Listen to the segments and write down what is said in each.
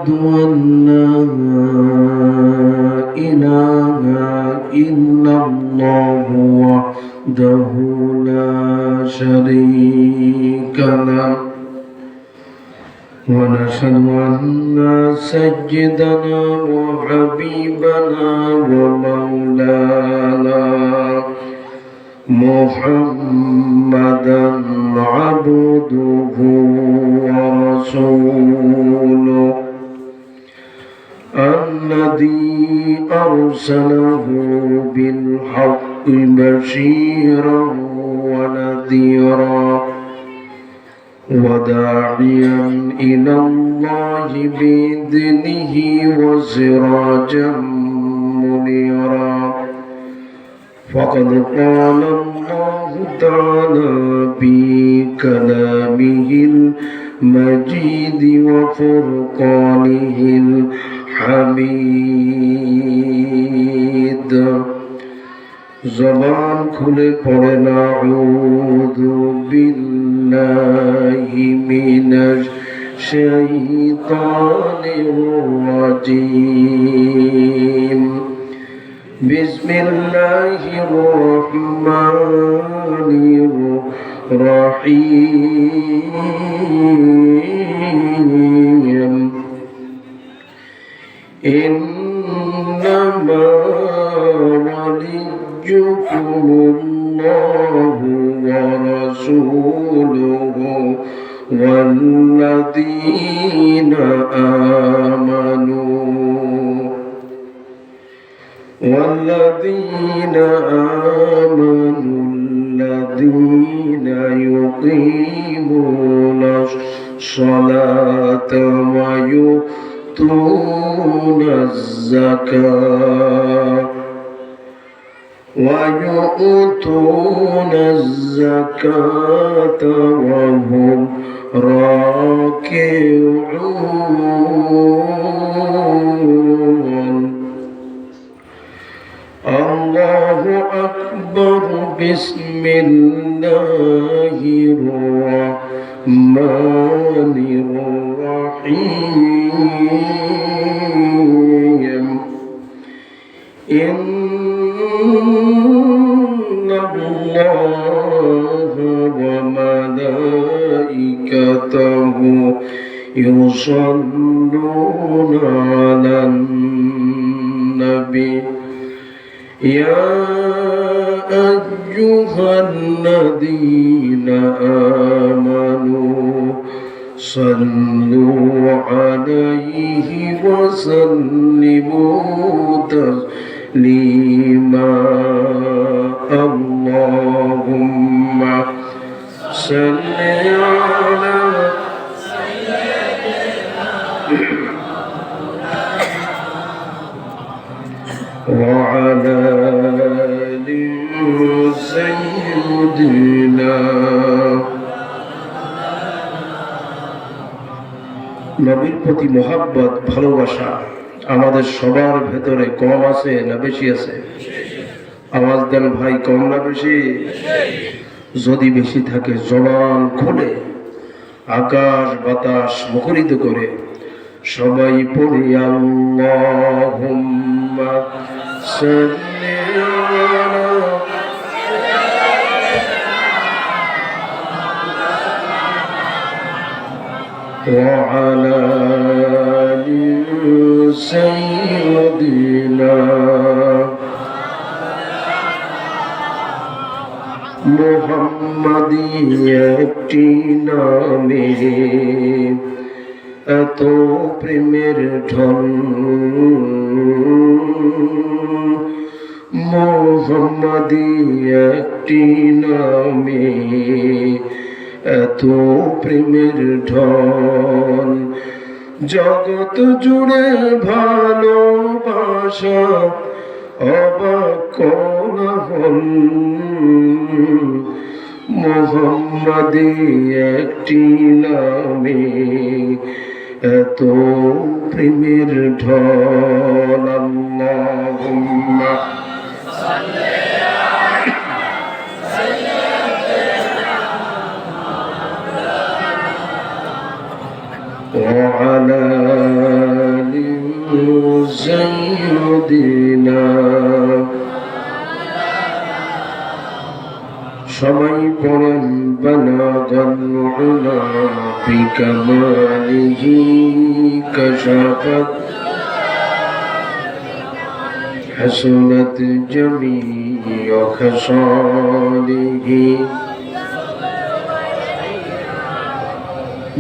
أشهد أن لا إله إلا الله وحده لا شريك له ونشهد أن سيدنا وحبيبنا ومولانا محمدا عبده ورسوله الذي أرسله بالحق بشيرا ونذيرا وداعيا إلى الله بإذنه وسراجا منيرا فقد قال الله تعالى في كلامه المجيد وفرقانه الحميد زبان খুলে পড়েন আউযু বিল্লাহি মিনাশ শাইতানির রাজীম বিসমিল্লাহির রহমানির রহিম ইন্নামা وليكم الله ورسوله والذين آمنوا الذين يقيمون الصلاة ويؤتون الزكاة وهم راكعون الله أكبر بسم الله الرحمن الرحيم إن الله وملائكته يصلون على النبي يا أيها الذين آمنوا صلوا عليه وسلموا تسليما اللهم صل على وعلى آل سيدنا নবীর প্রতি মহব্বত ভালোবাসা আমাদের সবার ভেতরে কম আছে না বেশি আছে? আওয়াজ দেন ভাই, কম না বেশি? যদি বেশি থাকে জবান খুলে আকাশ বাতাস মুখরিত করে সবাই পড়ি আল্লাহুম্মা সাল্লি আলা ওয়া আলা আলি সাইয়্যিদিনা মুহাম্মাদি একটি নামে এত প্রেমের ঢল মুহাম্মাদি একটি নামে এত প্রেমের ঢল জগৎ জুড়ে ভালোবাসা অবাক কোলাহল মুহাম্মাদি একটি নামে এত প্রেমের ঢল আল্লাহুম্মা সাল্লি আলা سيدنا সবাই পড়েন বালাগাল উলা বিকামালিহি কাশাফাত হাসনাত জামিউ খাসালিহি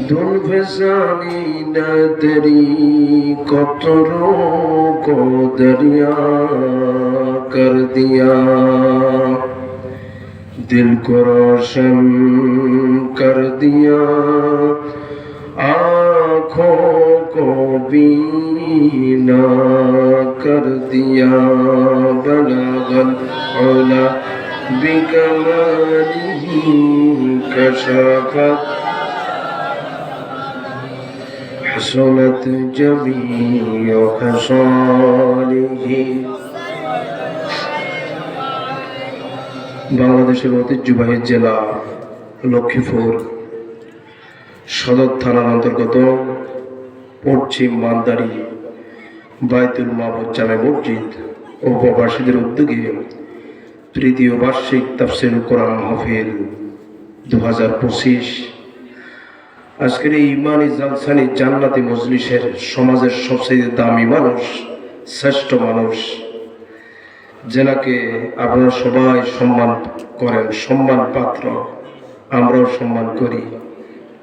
দুল ফসানি নাদরি কতরো কো দরিয়া কর দিয়া दिल को रोशन कर दिया आँखों को बीना कर दिया बलगल उला बिकमालिही कशफत हसनत जमीउ खसालिही বাংলাদেশের ঐতিহ্যবাহী জেলা লক্ষ্মীপুর সদর থানার অন্তর্গত পশ্চিম মান্দারি বাইতুল মামুদ জামে মসজিদ ও প্রবাসীদের উদ্যোগে তৃতীয় বার্ষিক তাফসীরুল কোরআন মাহফিল 2025 আজকের এই ইমানি জালসানি জান্নাতি মজলিসের সমাজের সবচেয়ে দামি মানুষ, শ্রেষ্ঠ মানুষ, যেনাকে আপনারা সবাই সম্মান করেন, সম্মান পাত্র, আমরাও সম্মান করি,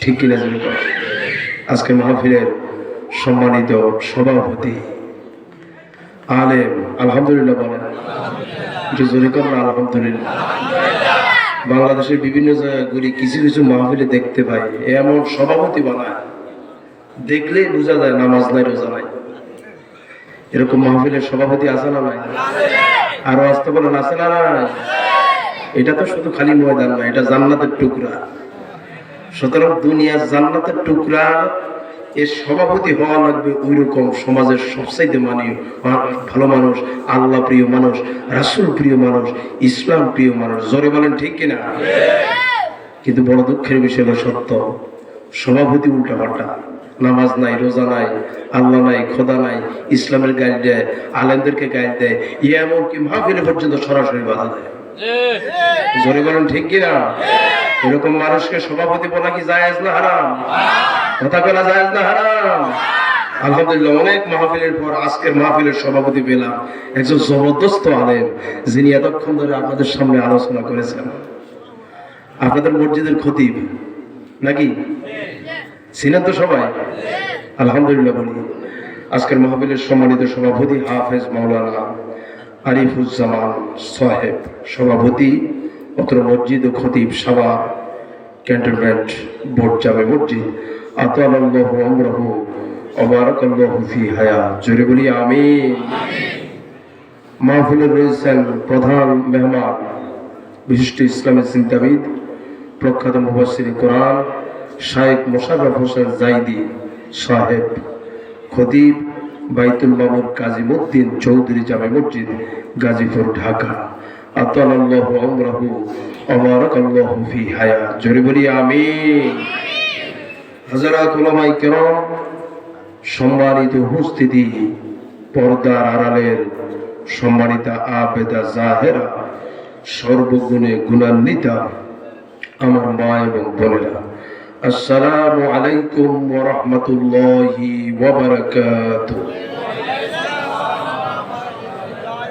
ঠিক কিনা জোরে করেন। আজকে মাহফিলের সম্মানিত সভাপতি আলেম, আলহামদুলিল্লাহ বলেন, জোরে করেন আলহামদুলিল্লাহ। বাংলাদেশের বিভিন্ন জায়গায় ঘুরি, কিছু কিছু মাহফিলে দেখতে পাই এমন সভাপতি বানায়, দেখলেই বোঝা যায় নামাজ নাই রোজা নাই। এরকম মাহফিলের সভাপতি আছে না নাই? আরো আসতে বলেন আছে না নাই? এটা তো শুধু খালি ময়দান না, এটা জান্নাতের টুকরা। সুতরাং দুনিয়ার জান্নাতের টুকরা এর সভাপতি হওয়া লাগবে ওই রকম সমাজের সবচাইতে ভালো মানুষ, আল্লাহ প্রিয় মানুষ, রাসূল প্রিয় মানুষ, ইসলাম প্রিয় মানুষ। জোরে বলেন ঠিক কিনা? কিন্তু বড় দুঃখের বিষয় হলো সত্য, সভাপতি উল্টা পাল্টা, নামাজ নাই, রোজা নাই, আল্লাহ নাই, খোদা নাই, ইসলামের গাইড দেয়, আলেমদেরকে গাইড দেয়, এমনকি মাহফিলে পর্যন্ত সরাসরি বাধা দেয়। জোরে বলেন ঠিক কিনা? এরকম মানুষকে সভাপতি বলা কি জায়েজ না হারাম? কথা বলা জায়েজ না হারাম? আলহামদুলিল্লাহ, অনেক মাহফিলের পর আজকের মাহফিলের সভাপতি পেলাম একজন জবরদস্ত আলেম, যিনি এতক্ষণ ধরে আপনাদের সামনে আলোচনা করেছেন। আপনাদের মসজিদের খতিব নাকি? চিনেন তো সবাই? আলহামদুলিল্লাহ বলি। আজকের মাহফিলের সম্মানিত সভাপতি হাফেজ মাওলানা আরিফুজ্জামান সাহেব, সভাপতি অত্র মসজিদ ও খতিব সাবা ক্যান্টনমেন্ট বোর্ড জামে মসজিদ, আতালাল্লাহু আমরাহু ওয়া বারাকাল্লাহু ফি হায়াত। জোরে বলি আমিন। মাহফিলে রয়েছেন প্রধান মেহমান বিশিষ্ট ইসলামী চিন্তাবিদ, প্রখ্যাত মুফাসসির কোরআন শাইখ মোশাররফ হোসেন জাইদি সাহেব, খতিব বাইতুল মামুদ কাজীমুদ্দিন চৌধুরী জামে মসজিদ, গাজীপুর, ঢাকা। আতালাল্লাহু আমরাহু ওয়া বারাকাল্লাহু ফি হায়াত। জোরে বলি আমিন। হযরত উলামায়ে কেরাম, সম্মানিত উপস্থিতি, পর্দার আড়ালের সম্মানিতা আবেদা জাহেরা, সর্বগুণে গুণান্বিতা আমার মা এবং বোনেরা, আসসালামু আলাইকুম ওয়া রাহমাতুল্লাহি ওয়া বারাকাতুহু।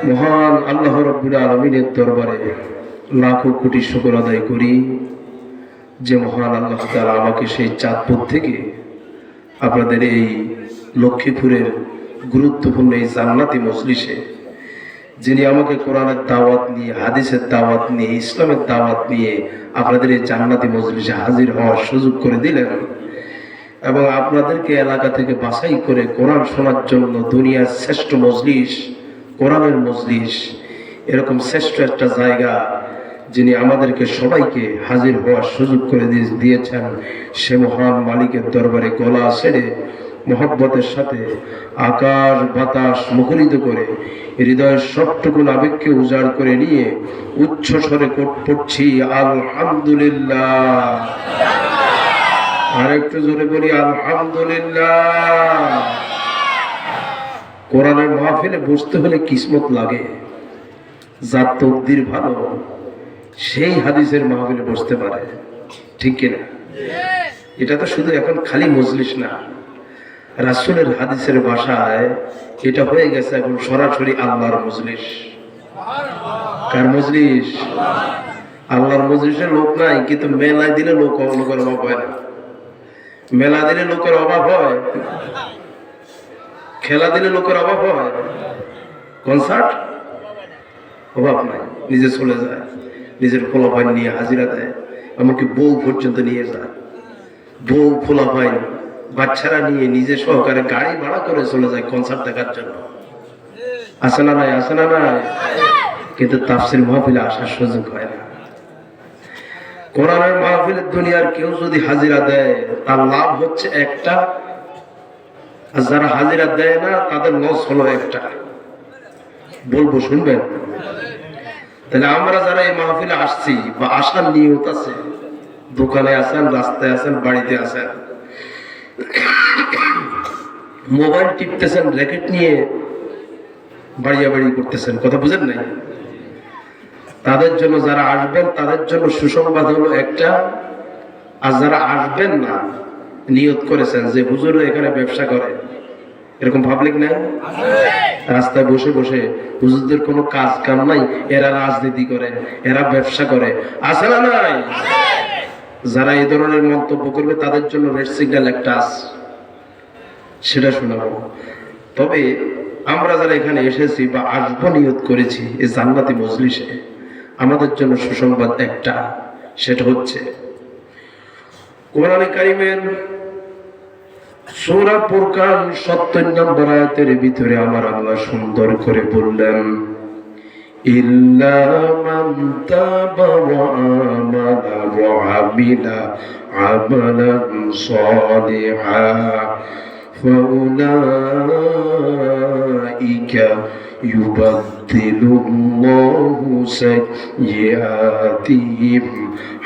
মহান আল্লাহ রাব্বুল আলামিনের দরবারে লাখো কোটি শুকর আদায় করি যে মহান আল্লাহ তাআলা আমাকে সেই চাঁদপুর থেকে আপনাদের এই লক্ষ্মীপুরের গুরুত্বপূর্ণ এই জান্নাতি মজলিসে, যিনি আমাকে কোরআনের দাওয়াত নিয়ে, হাদিসের দাওয়াত নিয়ে, ইসলামের দাওয়াত নিয়ে আপনাদের এই জান্নাতি মজলিসে হাজির হওয়ার সুযোগ করে দিলেন এবং আপনাদেরকে এলাকা থেকে বাছাই করে কোরআন শোনার জন্য দুনিয়ার শ্রেষ্ঠ মজলিস, কোরআনের মজলিস, এরকম শ্রেষ্ঠ একটা জায়গা যিনি আমাদেরকে সবাইকে হাজির হওয়ার সুযোগ করে দিয়েছেন, সে মহান মালিকের দরবারে গলা ছেড়ে মোহব্বতের সাথে আকাশ বাতাস মুখরিত করে হৃদয়ের সবটুকু আবেগকে উজাড় করে নিয়ে উচ্চ স্বরে পড়ছি আলহামদুলিল্লাহ। আর একটু জোরে বলি আলহামদুলিল্লাহ। কোরআনের মাহফিলে বসতে হলে কিসমত লাগে, যার তকদির ভালো সেই হাদিসের মাহফিলে বসতে পারে, ঠিক কিনা? এটা তো শুধু এখন খালি মজলিস না, রাসূলের হাদিসের ভাষায় এটা হয়ে গেছে এখন সরাসরি আল্লাহর মজলিস। কার মজলিস? আল্লাহর মজলিসে লোক নাই, কিন্তু মেলায় দিলে লোকের অভাব হয় না। মেলা দিলে লোকের অভাব হয়, খেলা দিলে লোকের অভাব হয়, কনসার্ট অভাব নাই। নিজে চলে যায়, নিজের পোলাপাইন নিয়ে হাজিরা দেয়, এমনকি বউ পর্যন্ত নিয়ে যায়। বউ পোলাপাইন বাচ্চারা নিয়ে নিজে সহকারে গাড়ি ভাড়া করে চলে যায় কনসার্ট দেখার জন্য। আছে না নাই? আছে না নাই? কিন্তু তাফসীর মাহফিলে আসার সুযোগ হয় না। কোরআনের মাহফিলে দুনিয়ার কেউ যদি হাজিরা দেয় তার লাভ হচ্ছে একটা, আর যারা হাজিরা দেয় না তাদের লস হলো একটা। বলবো, শুনবেন? তাহলে আমরা যারা এই মাহফিলে আসছি বা আসার নিয়ত আছে, দোকানে আছেন, রাস্তায় আছেন, বাড়িতে আছেন, মোবাইল টিপতেছেন, র্যাকেট নিয়ে বাড়িয়াবাড়ি করতেছেন, কথা বুঝেন নাই? তাদের জন্য, যারা আসবেন তাদের জন্য সুসংবাদ হলো একটা, আর যারা আসবেন না নিয়ত করেছেন যে হুজুর এখানে ব্যবসা করে, এরকম পাবলিক নাই? রাস্তায় বসে বসে হুজুরদের কোনো কাজ কাম নাই, এরা রাজনীতি করে, এরা ব্যবসা করে, আছে না নাই? যারা এই ধরনের মন্তব্য করবে তাদের জন্য রেড সিগন্যাল একটা আছে, সেটা শোনাবো। তবে আমরা যারা এখানে এসেছি বা আসবো নিয়ত করেছি এই জান্নাতি মজলিসে, আমাদের জন্য সুসংবাদ একটা, সেটা হচ্ছে কোরআনে কারীমের সূরা ফুরকান ৭০ নম্বর আয়াতের ভিতরে আমার আল্লাহ সুন্দর করে বললেন, ইল্লা মান তাবা ওয়া আমানা ওয়া আমিলা আমালান সালিহা ফাউলাইকা ইউবাদদিলুল্লাহু সাইয়্যাতিহিম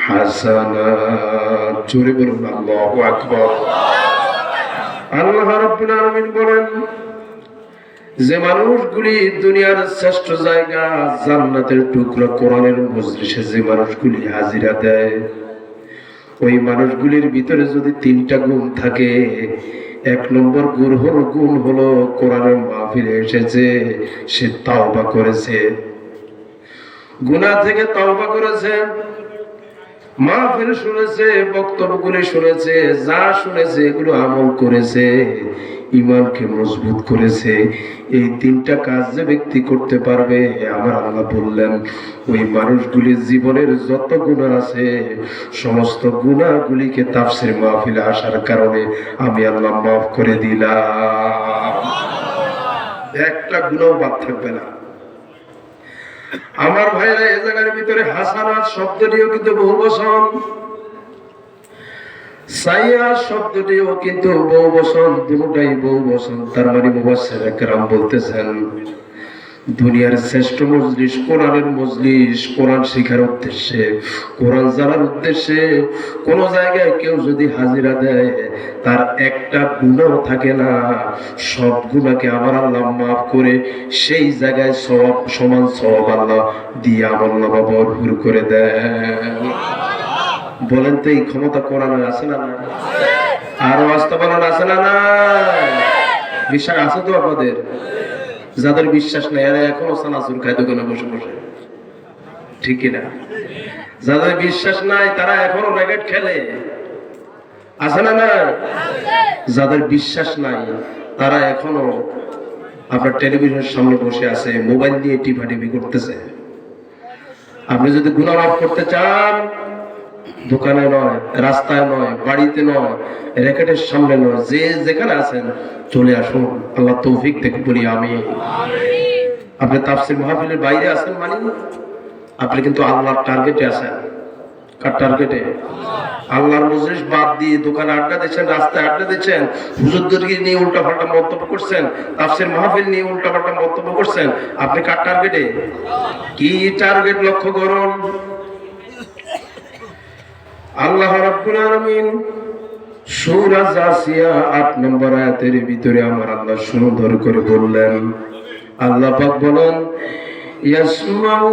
হাসানাত। জোরে বলুন আল্লাহু আকবার। আল্লাহ রাব্বুল আলামিন বলেন, যে মানুষগুলি দুনিয়ার শ্রেষ্ঠ জায়গা জান্নাতের টুকরো কোরআনের মজলিসে যে মানুষগুলি হাজিরা দেয়, ওই মানুষগুলির ভিতরে যদি ৩টা গুণ থাকে, ১ নম্বর গুণ হলো কোরআনের মাহফিলে এসেছে, সে তাওবা করেছে, গুনাহ থেকে তাওবা করেছে, মাহফিল শুনেছে, বক্তব্যগুলি শুনেছে, যা শুনেছে এগুলো আমল করেছে, ঈমানকে মজবুত করেছে। এই ৩টা কাজ যে ব্যক্তি করতে পারবে, আমার আল্লাহ বললেন ওই মানুষগুলির জীবনের যত গুনাহ আছে সমস্ত গুনাহগুলিকে তাফসীর মাহফিলে আসার কারণে আমি আল্লাহ মাফ করে দিলাম। একটা গুনাহ বাদ থাকবে না। আমার ভাইরা, এই জায়গার ভিতরে হাসানাত শব্দটিও কিন্তু বহু বচন, সাইয়্যাত শব্দটিও কিন্তু বহু বচন, দুটোটাই বহু বচন। তার মানে মুফাসসির কেরাম বলতেছেন, দুনিয়ার শ্রেষ্ঠ মজলিস কোরআনের মজলিস, কোরআন শিখার উদ্দেশ্যে, কোরআন জানার উদ্দেশ্যে কোন জায়গায় কেউ যদি হাজিরা দেয়, তার একটা গুনাহ থাকে না, সব গুনাহকে আমার আল্লাহ মাফ করে সেই জায়গায় সওয়াব, সমান সওয়াব আল্লাহ দিয়ে আমার নামা ভরপুর করে দেন। বলেন তো এই ক্ষমতা কোরআনের আছে না না? আরো বাস্তবায়ন আছে না না? বিশ্বাস আছে তো আপনাদের? যাদের বিশ্বাস নেই এরা এখনো সানাসুর খায় দোকানে বসে বসে, ঠিক কিনা? যাদের বিশ্বাস নাই তারা এখনো র্যাকেট খেলে, আছে না না? যাদের বিশ্বাস নাই তারা এখনো আপনার টেলিভিশনের সামনে বসে আছে, মোবাইল দিয়ে টিপাটিপি করতেছে। আপনি যদি গুনাহ মাফ করতে চান, দোকানে নয়, রাস্তায় নয়, বাড়িতে নয়, র্যাকেটের সামনে নয়, যে যেখানে আছেন চলে আসুন। আল্লাহ তৌফিক দেখে বলি আমিন। আপনি তাফসীর মাহফিলের বাইরে আছেন মানে আপনি কিন্তু আল্লাহর টার্গেটে আছেন। কার টার্গেটে? আল্লাহর মজলিস বাদ দিয়ে দোকানে আড্ডা দিচ্ছেন, রাস্তায় আড্ডা দিচ্ছেন, হুজুরদেরকে নিয়ে উল্টাপাল্টা মন্তব্য করছেন, তাফসীর মাহফিল নিয়ে উল্টাপাল্টা মন্তব্য করছেন, আপনি কার টার্গেটে? কি টার্গেট লক্ষ্য করুন। আল্লাহ রাব্বুল আলামিন সূরা জাসিয়া ৮ নম্বর আয়াতের ভিতরে আমার আল্লাহ সুন্দর করে বললেন, আল্লাহ পাক বলেন, ইয়াসমাউ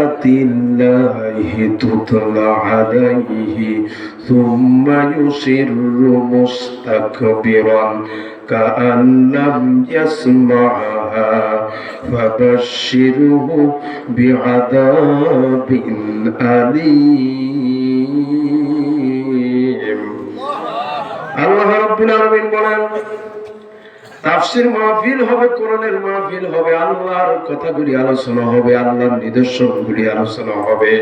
আয়াতিল্লাহি তুতলা আলাইহি সুম্মা ইউসিররু মুস্তাকবিরান কাআন্নাম ইয়াসমাহা ফাবাশশিরহু বিআযাবিন আলীম। আল্লাহ রাব্বুল আলামিন বলেন, তাফসীর মাহফিল হবে, কোরআনের মাহফিল হবে, আল্লাহর কথাগুলি আলোচনা হবে, আল্লাহর নিদর্শনগুলি আলোচনা হবে।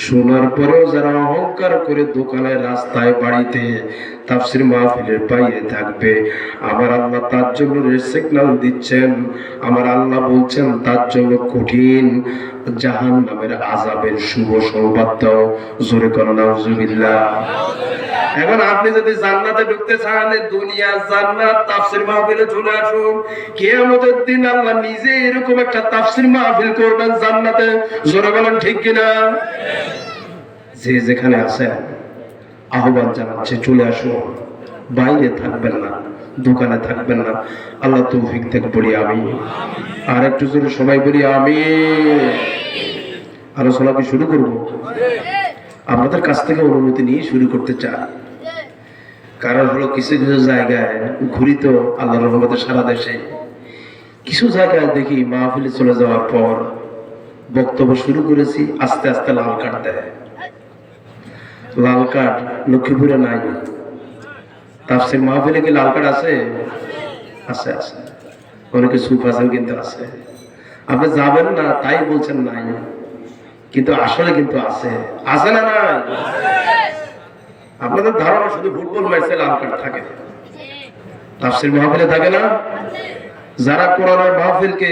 শোনার পরেও যারা অহংকার করে দোকানে, রাস্তায়, বাড়িতে তাফসীর মাহফিলের বাইরে থাকবে, আমার আল্লাহ তার জন্য সিগন্যাল দিচ্ছেন। আমার আল্লাহ বলছেন তার জন্য কঠিন জাহান্নামের আযাবের শুভ সংবাদ দাও। জোরে করো নাউজুবিল্লাহ। এখন আপনি যদি জান্নাতে ঢুকতে চান, দুনিয়া জান্নাত, তাফসীর মাহফিলে চলে আসুন। কিয়ামতের দিন আল্লাহ নিজে এরকম একটা তাফসীর মাহফিল করবেন জান্নাতে। জোরে বলেন ঠিক কিনা? যে যেখানে আছেন আহ্বান জানাচ্ছে, চলে আসুন। বাইরে থাকবেন না, দোকানে থাকবেন না। আল্লাহ তৌফিক থেকে বলি আমি। আর একটু জোরে সবাই বলি আমি। আলোচনা কি শুরু করব? আপনাদের কাছ থেকে অনুমতি নিয়ে শুরু করতে চাই। কারণ হলো কিছু কিছু জায়গায় ঘুরি তো আল্লাহর রহমতে সারা দেশে, কিছু জায়গায় দেখি মাহফিলে চলে যাওয়ার পর বক্তব্য শুরু করেছি, আস্তে আস্তে লাল কার্ড দেয়। লাল কার্ড লক্ষ্মীপুরে নাই। তাফসীর মাহফিলে কি লাল কার্ড আছে? আছে, আছে। অনেকে চুপ আছেন কিন্তু আছে। আপনি যাবেন না তাই বলছেন নাই, কিন্তু আসলে কিন্তু আছে। আছে না নাই? আপনাদের ধারণা শুধু ফুটবল ম্যাচে লাল কার্ড থাকে, তাফসীর মাহফিলে থাকে না? যারা কোরআনের মাহফিলকে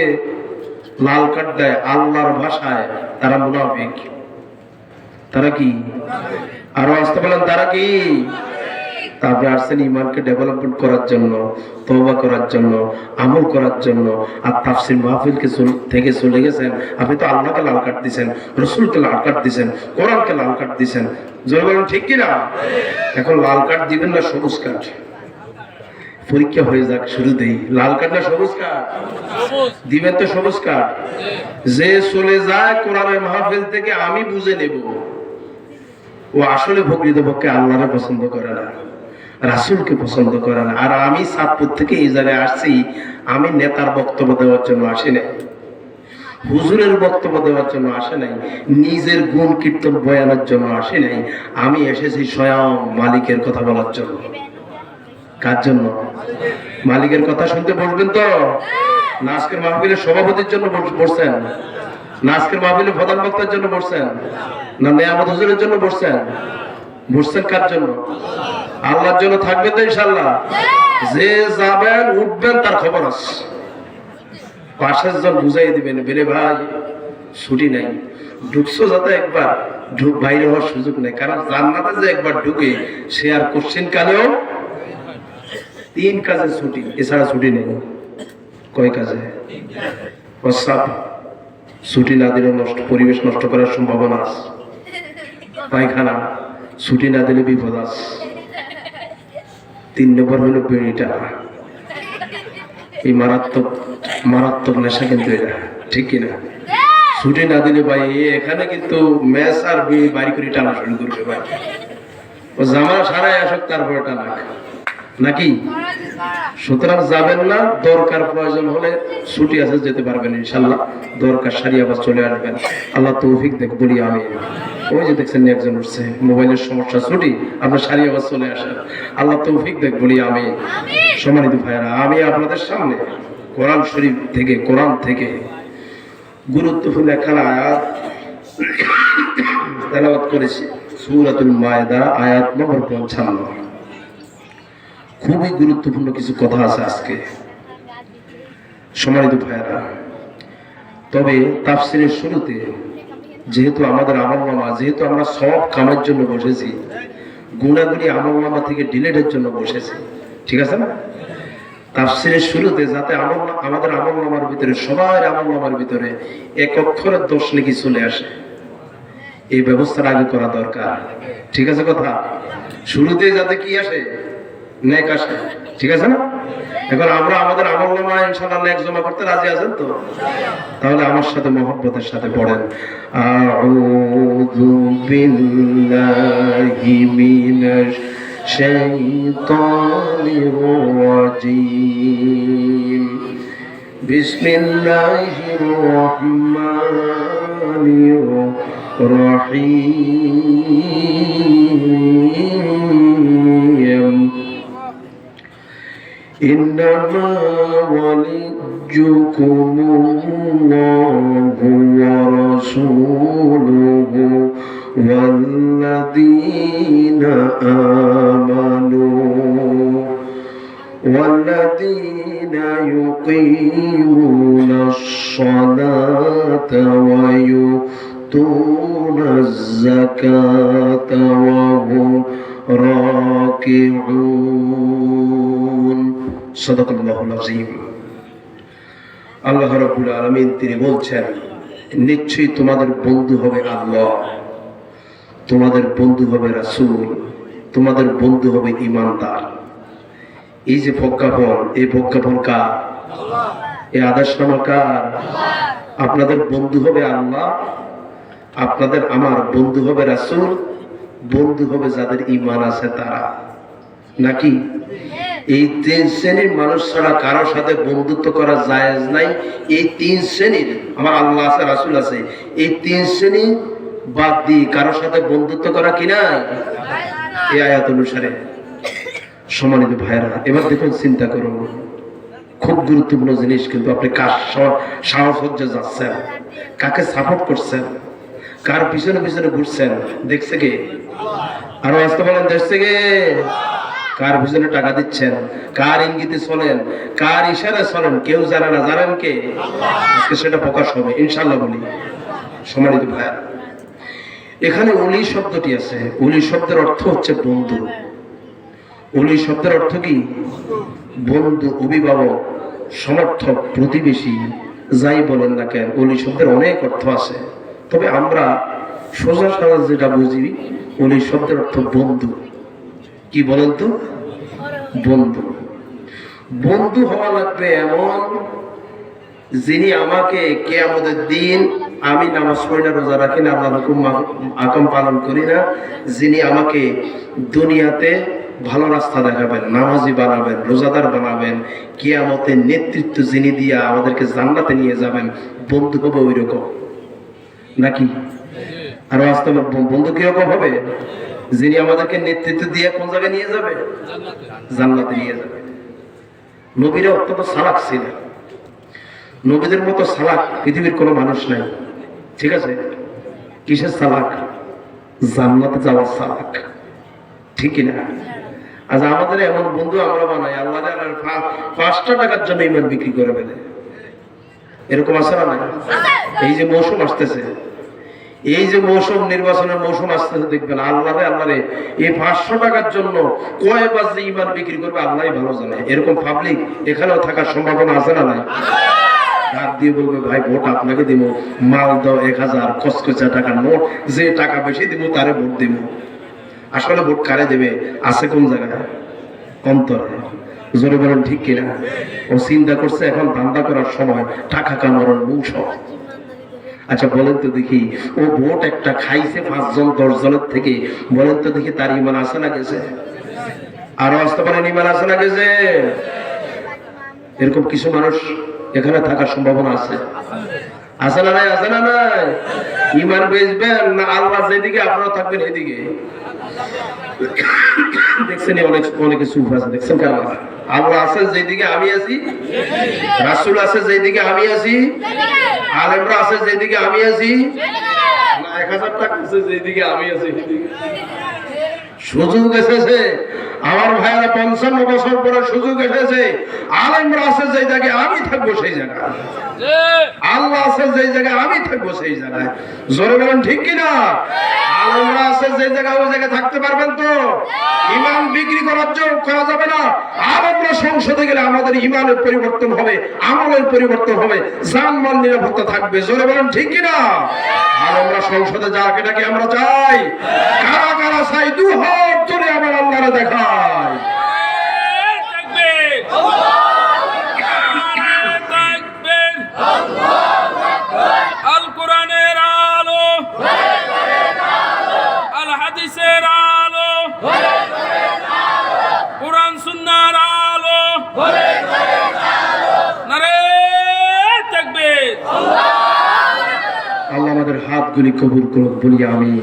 লাল কার্ড দেয় আল্লাহর ভাষায়, তারা মুনাফিক। তারা কি? আরো আসতে বলেন, তারা কি? তারপরে আসছেন ইমানকে ডেভেলপমেন্ট করার জন্য, তওবা করার জন্য, আমল করার জন্য। আর তাফসীর মাহফিলকে থেকে চলে গেছেন। আপনি তো আল্লাহকে লাল কার্ড দিয়েছেন, রসুলকে লাল কার্ড দিয়েছেন, কোরআনকে লাল কার্ড দিয়েছেন। জোরে বলেন ঠিক কিনা? এখন লাল কার্ড দিবেন না সবুজ কার্ড? পরীক্ষা হয়ে যাক শুরুতেই। লাল কার্ড না সবুজ কার্ড? দিবেন তো সবুজ কার্ড। যে চলে যায় কোরআনের মাহফিল থেকে, আমি বুঝে নেব ও আসলে প্রকৃতপক্ষে আল্লাহরে পছন্দ করে না, রাসূলকে পছন্দ করে না। আর আমি চাঁদপুর থেকে এই জায়গায় আসছি, আমি নেতার বক্তব্য দেওয়ার জন্য আসি নাই, হুজুরের বক্তব্য দেওয়ার জন্য আসে নাই, নিজের গুণ কীর্তন বয়ানের জন্য আসি নাই। আমি এসেছি স্বয়ং মালিকের কথা বলার জন্য। কার জন্য? মালিকের কথা শুনতে বসবেন তো? না আজকের মাহফিলের সভাপতির জন্য বসছেন? না আজকের মাহফিলের প্রধান বক্তার জন্য বসছেন? না নেয়ামত হুজুরের জন্য বসছেন? বসছেন কার জন্য? আল্লাহর জন্য। থাকবেন তো ইনশাআল্লাহ? যে যাবেন উঠবেন তার খবর আছে। পাশের জন বুঝাই দিবেন, বেরে ভাই ছুটি নাই, ঢুকছো যাতে একবার বাইরে হওয়ার সুযোগ নেই। কারণ জান্নাতে যে একবার ঢুকে সে আর কোশ্চিন কালেও 3 কাজে ছুটি, এছাড়া ছুটি নেই। কয় কাজে? প্রস্রাব ছুটি না দিলে পরিবেশ নষ্ট করার সম্ভাবনা আছে। পায়খানা ছুটি না দিলে বিপদ আছে। 3 নম্বর হলো বিড়িটা। এই মারাত্মক নেশা কিন্তু এটা, ঠিক কিনা? ছুটি না দিলে ভাই এখানে কিন্তু ম্যাচ আর বিড়ি বাড়ি করে টানা শুরু করবে ভাই। ও জামা সারাই আসুক তারপরে টানা, নাকি? সুতরাং যাবেন না। দরকার প্রয়োজন হলে ছুটি আছে, যেতে পারবেন ইনশাল্লাহ। দরকার সারি আবার চলে আসবেন। আল্লাহ তৌফিক দেখ বলি আমি। ওই যে দেখছেন একজন উঠছে, মোবাইলের সমস্যা, ছুটি, আপনার সারি আবার চলে আসেন। আল্লাহ তৌফিক দেখ বলি আমি। সম্মানিত ভাইরা, আমি আপনাদের সামনে কোরআন শরীফ থেকে, কোরআন থেকে গুরুত্বপূর্ণ একখানা আয়াত তেলাওয়াত করেছি। সূরাতুল মায়েদা, আয়াত নম্বর 55। খুবই গুরুত্বপূর্ণ কিছু কথা আছে আজকে, সম্মানিত ভাইরা। তবে তাফসীরের শুরুতে যেহেতু আমাদের আমলনামা, যেহেতু আমরা সব কামের জন্য বসেছি, গুণাগুলি আমলনামা থেকে ডিলেটের জন্য বসেছি, ঠিক আছে না? তাফসীরের শুরুতে যাতে আমাদের আমলনামার ভিতরে, সবার আমলনামার ভিতরে এক অক্ষরের দোষ নাকি চলে আসে, এই ব্যবস্থাটা আগে করা দরকার। ঠিক আছে কথা? শুরুতে যাতে কি আসে, নেক আসে। ঠিক আছে না? এখন আমরা আমাদের আমলনামায় ইনশাআল্লাহ নেক জমা করতে রাজি আছেন তো? তাহলে আমার সাথে মহব্বতের সাথে পড়েন, আউযু বিল্লাহি মিনাশ শাইতানির রাজীম, বিসমিল্লাহির রহমানির রহিম, ইন্নামা ওয়ালিয়্যুকুমুল্লাহু ওয়া রাসূলুহু ওয়াল্লাযীনা আমানু ওয়াল্লাযীনা ইউকিমুনাস সালাতা ওয়া ইউতুনাজ যাকাতা ওয়া হুম রাকিউন। সাদাকাল্লাহুল আযীম। আল্লাহ রাব্বুল আলামিন তিনি বলছেন, নিশ্চয়ই তোমাদের বন্ধু হবে আল্লাহ, তোমাদের বন্ধু হবে রাসূল, তোমাদের বন্ধু হবে ঈমানদার। এই যে প্রজ্ঞাপন, এই প্রজ্ঞাপন কার? আল্লাহ। এই আদেশনামা কার? আল্লাহ। আপনাদের বন্ধু হবে আল্লাহ, আপনাদের আমার বন্ধু হবে রাসূল, বন্ধু হবে যাদের ঈমান আছে তারা। নাকি? এই তিন শ্রেণীর মানুষ ছাড়া কারোর সাথে বন্ধুত্ব করা জায়েজ নাই। এই তিন শ্রেণীর, আমার আল্লাহ আছে, রাসূল আছে, এই তিন শ্রেণী বাদ দিয়ে কারোর সাথে বন্ধুত্ব করা কি নাই? এই আয়াত অনুসারে। সম্মানিত ভাইরা, এবার দেখুন, চিন্তা করুন, খুব গুরুত্বপূর্ণ জিনিস। কিন্তু আপনি কার সাহসজ্জে যাচ্ছেন, কাকে সাপোর্ট করছেন, কার পিছনে পিছনে ঘুরছেন, দেখছে কে? আরো আসতে বলেন, দেখছে কে? কার পিছনে টাকা দিচ্ছেন, কার ইঙ্গিতে চলেন, কার ইশারায় চলেন, কেউ জানে না। জানেন কে? আজকে সেটা প্রকাশ হবে ইনশাআল্লাহ বলি। সম্মানিত ভাইরা, এখানে ওলি শব্দটি আছে। ওলি শব্দের অর্থ হচ্ছে বন্ধু। ওলি শব্দের অর্থ কি? বন্ধু, অভিভাবক, সমর্থক, প্রতিবেশী, যাই বলেন না কেন, ওলি শব্দের অনেক অর্থ আছে। তবে আমরা সোজা সারা যেটা বুঝি, ওলি শব্দের অর্থ বন্ধু। কি বলেন তো? বন্ধু। বন্ধু হওয়া লাগবে এমন, যিনি আমাকে কিয়ামতের দিন, আমি নামাজ পড়ি না, রোজা রাখি না, আল্লাহর হুকুম আকাম পালন করি না, যিনি আমাকে দুনিয়াতে ভালো রাস্তা দেখাবেন, নামাজি বানাবেন, রোজাদার বানাবেন, কিয়ামতের নেতৃত্ব যিনি দিয়া আমাদেরকে জান্নাতে নিয়ে যাবেন, বন্ধু হবে ওই রকম। নাকি? আর বাস্তবে বন্ধু কিরকম হবে? যিনি আমাদেরকে নেতৃত্ব দিয়ে কোন জায়গায় নিয়ে যাবে? জান্নাতে নিয়ে যাবে। নবীরা অত্যন্ত সালাক ছিলেন। নবীদের মতো সালাক পৃথিবীর কোনো মানুষ নাই। ঠিক আছে? কিসের সালাক? জান্নাতে যাওয়ার সালাক। ঠিক না? আজ আমাদের এমন বন্ধু আমরা বানাই, আল্লাহ 5টা টাকার জন্য ইমান বিক্রি করে ফেলে। এরকম আছে না? নাই? এই যে মৌসুম আসতেছে, এই যে মৌসুম, নির্বাচনের মৌসুম আসতেছে, দেখবেন আল্লাহরে এই 500 টাকার জন্য কয়বার যে ইমান বিক্রি করবে আল্লাহই ভালো জানে। এরকম পাবলিক এখানেও থাকার সম্ভাবনা আছে না? নাই? ডাক দিয়ে বলবে, ভাই ভোট আপনাকে দিব, মাল দাও 1000 কচকচা টাকার নোট, যে টাকা বেশি দিব তারে ভোট দিব। আসলে ভোট কারে দেবে? আছে কোন জায়গায়? অন্তরে। জোরে বলেন ঠিক কিনা? ও চিন্তা করছে এখন ধান্দা করার সময়, টাকা কামানোর মৌসুম। আচ্ছা বলেন তো দেখি, ও ভোট একটা খাইছে 5 জন 10 জনের থেকে, বলেন তো দেখি তার ইমান আছে না গেছে? আরো আসতে পারেন, ইমান আছে না গেছে? এরকম কিছু মানুষ এখানে থাকার সম্ভাবনা আছে। আছে না নাই? আছে না নাই? ইমান বেচবেন না আল্লাহ যেদিকে আপনারা থাকবেন এদিকে? দেখছেন অনেকে সুফ আছে, দেখছেন কেন? আল্লাহ আছে যেদিকে আমি আছি, রাসূল আছে যেদিকে আমি আছি, আলেমরা আছে যেদিকে আমি আছি, না 1000 টাকা আছে যেদিকে আমি আছি। সুযোগ এসেছে আমার ভাইয়েরা 55 বছর পরে সুযোগ এসেছে, আলেমরা আছে যে জায়গায় আমি থাকবো সেই জায়গায়, আল্লাহ আছে যে জায়গায় আমি থাকবো সেই জায়গায়। জোরে বলেন ঠিক কিনা? আলেমরা আছে যে জায়গায় ওই জায়গায় থাকতে পারবেন তো? ইমান বিক্রি করা যাবে না। আলেমরা সংসদে গেলে আমাদের ইমানের পরিবর্তন হবে, আমলের পরিবর্তন হবে, জানমাল নিরাপত্তা থাকবে। জোরে বলেন ঠিক কিনা? আলেমরা সংসদে যাক, এটা কি আমরা চাই? কারা কারা চাই? দু হাত তুলে আমার আল্লাহরে দেখায়। আল কোরআনের আলো, আল হাদিসের আলো, কোরআন সুন্নাহর আলো, নারে তাকবীর। আল্লাহ আমাদের হাতগুলি কবুল করুক বলি আমি।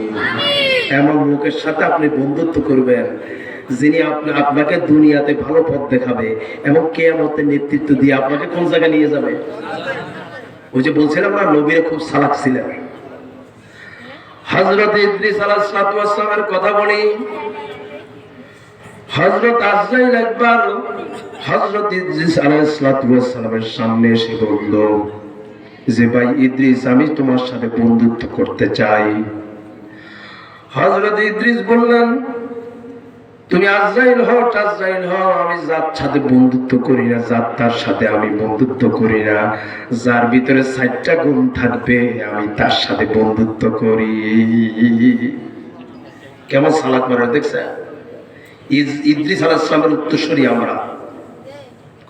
এমন লোকের সাথে আপনি বন্ধুত্ব করবেন যিনি আপনাকে দুনিয়াতে ভালো পথ দেখাবে এবং কিয়ামতের নেতৃত্ব দিয়ে আপনাকে কোন জায়গায় নিয়ে যাবে। ওই যে বলছিলাম না, নবীরা খুব চালাক ছিলেন। হযরত ইদ্রিস আলাইহিস সালাতু ওয়াস সালামের কথা বলি। হযরত আজরাইল একবার হযরত ইদ্রিস আলাইহিস সালাতু ওয়াস সালামের সামনে এসে বলল যে, ভাই ইদ্রিস, আমি তোমার সাথে বন্ধুত্ব করতে চাই। হযরত ইদ্রিস বললেন, তুমি আজরাইল হও, টাজরাইল হও, আমি যার সাথে বন্ধুত্ব করি না, যার তার সাথে আমি বন্ধুত্ব করি না। যার ভিতরে 4টা গুণ থাকবে আমি তার সাথে বন্ধুত্ব করি। কেমন সালাক মারে দেখছেন? ইদ্রিস আলাইহিস সালামের উত্তরসূরি আমরা।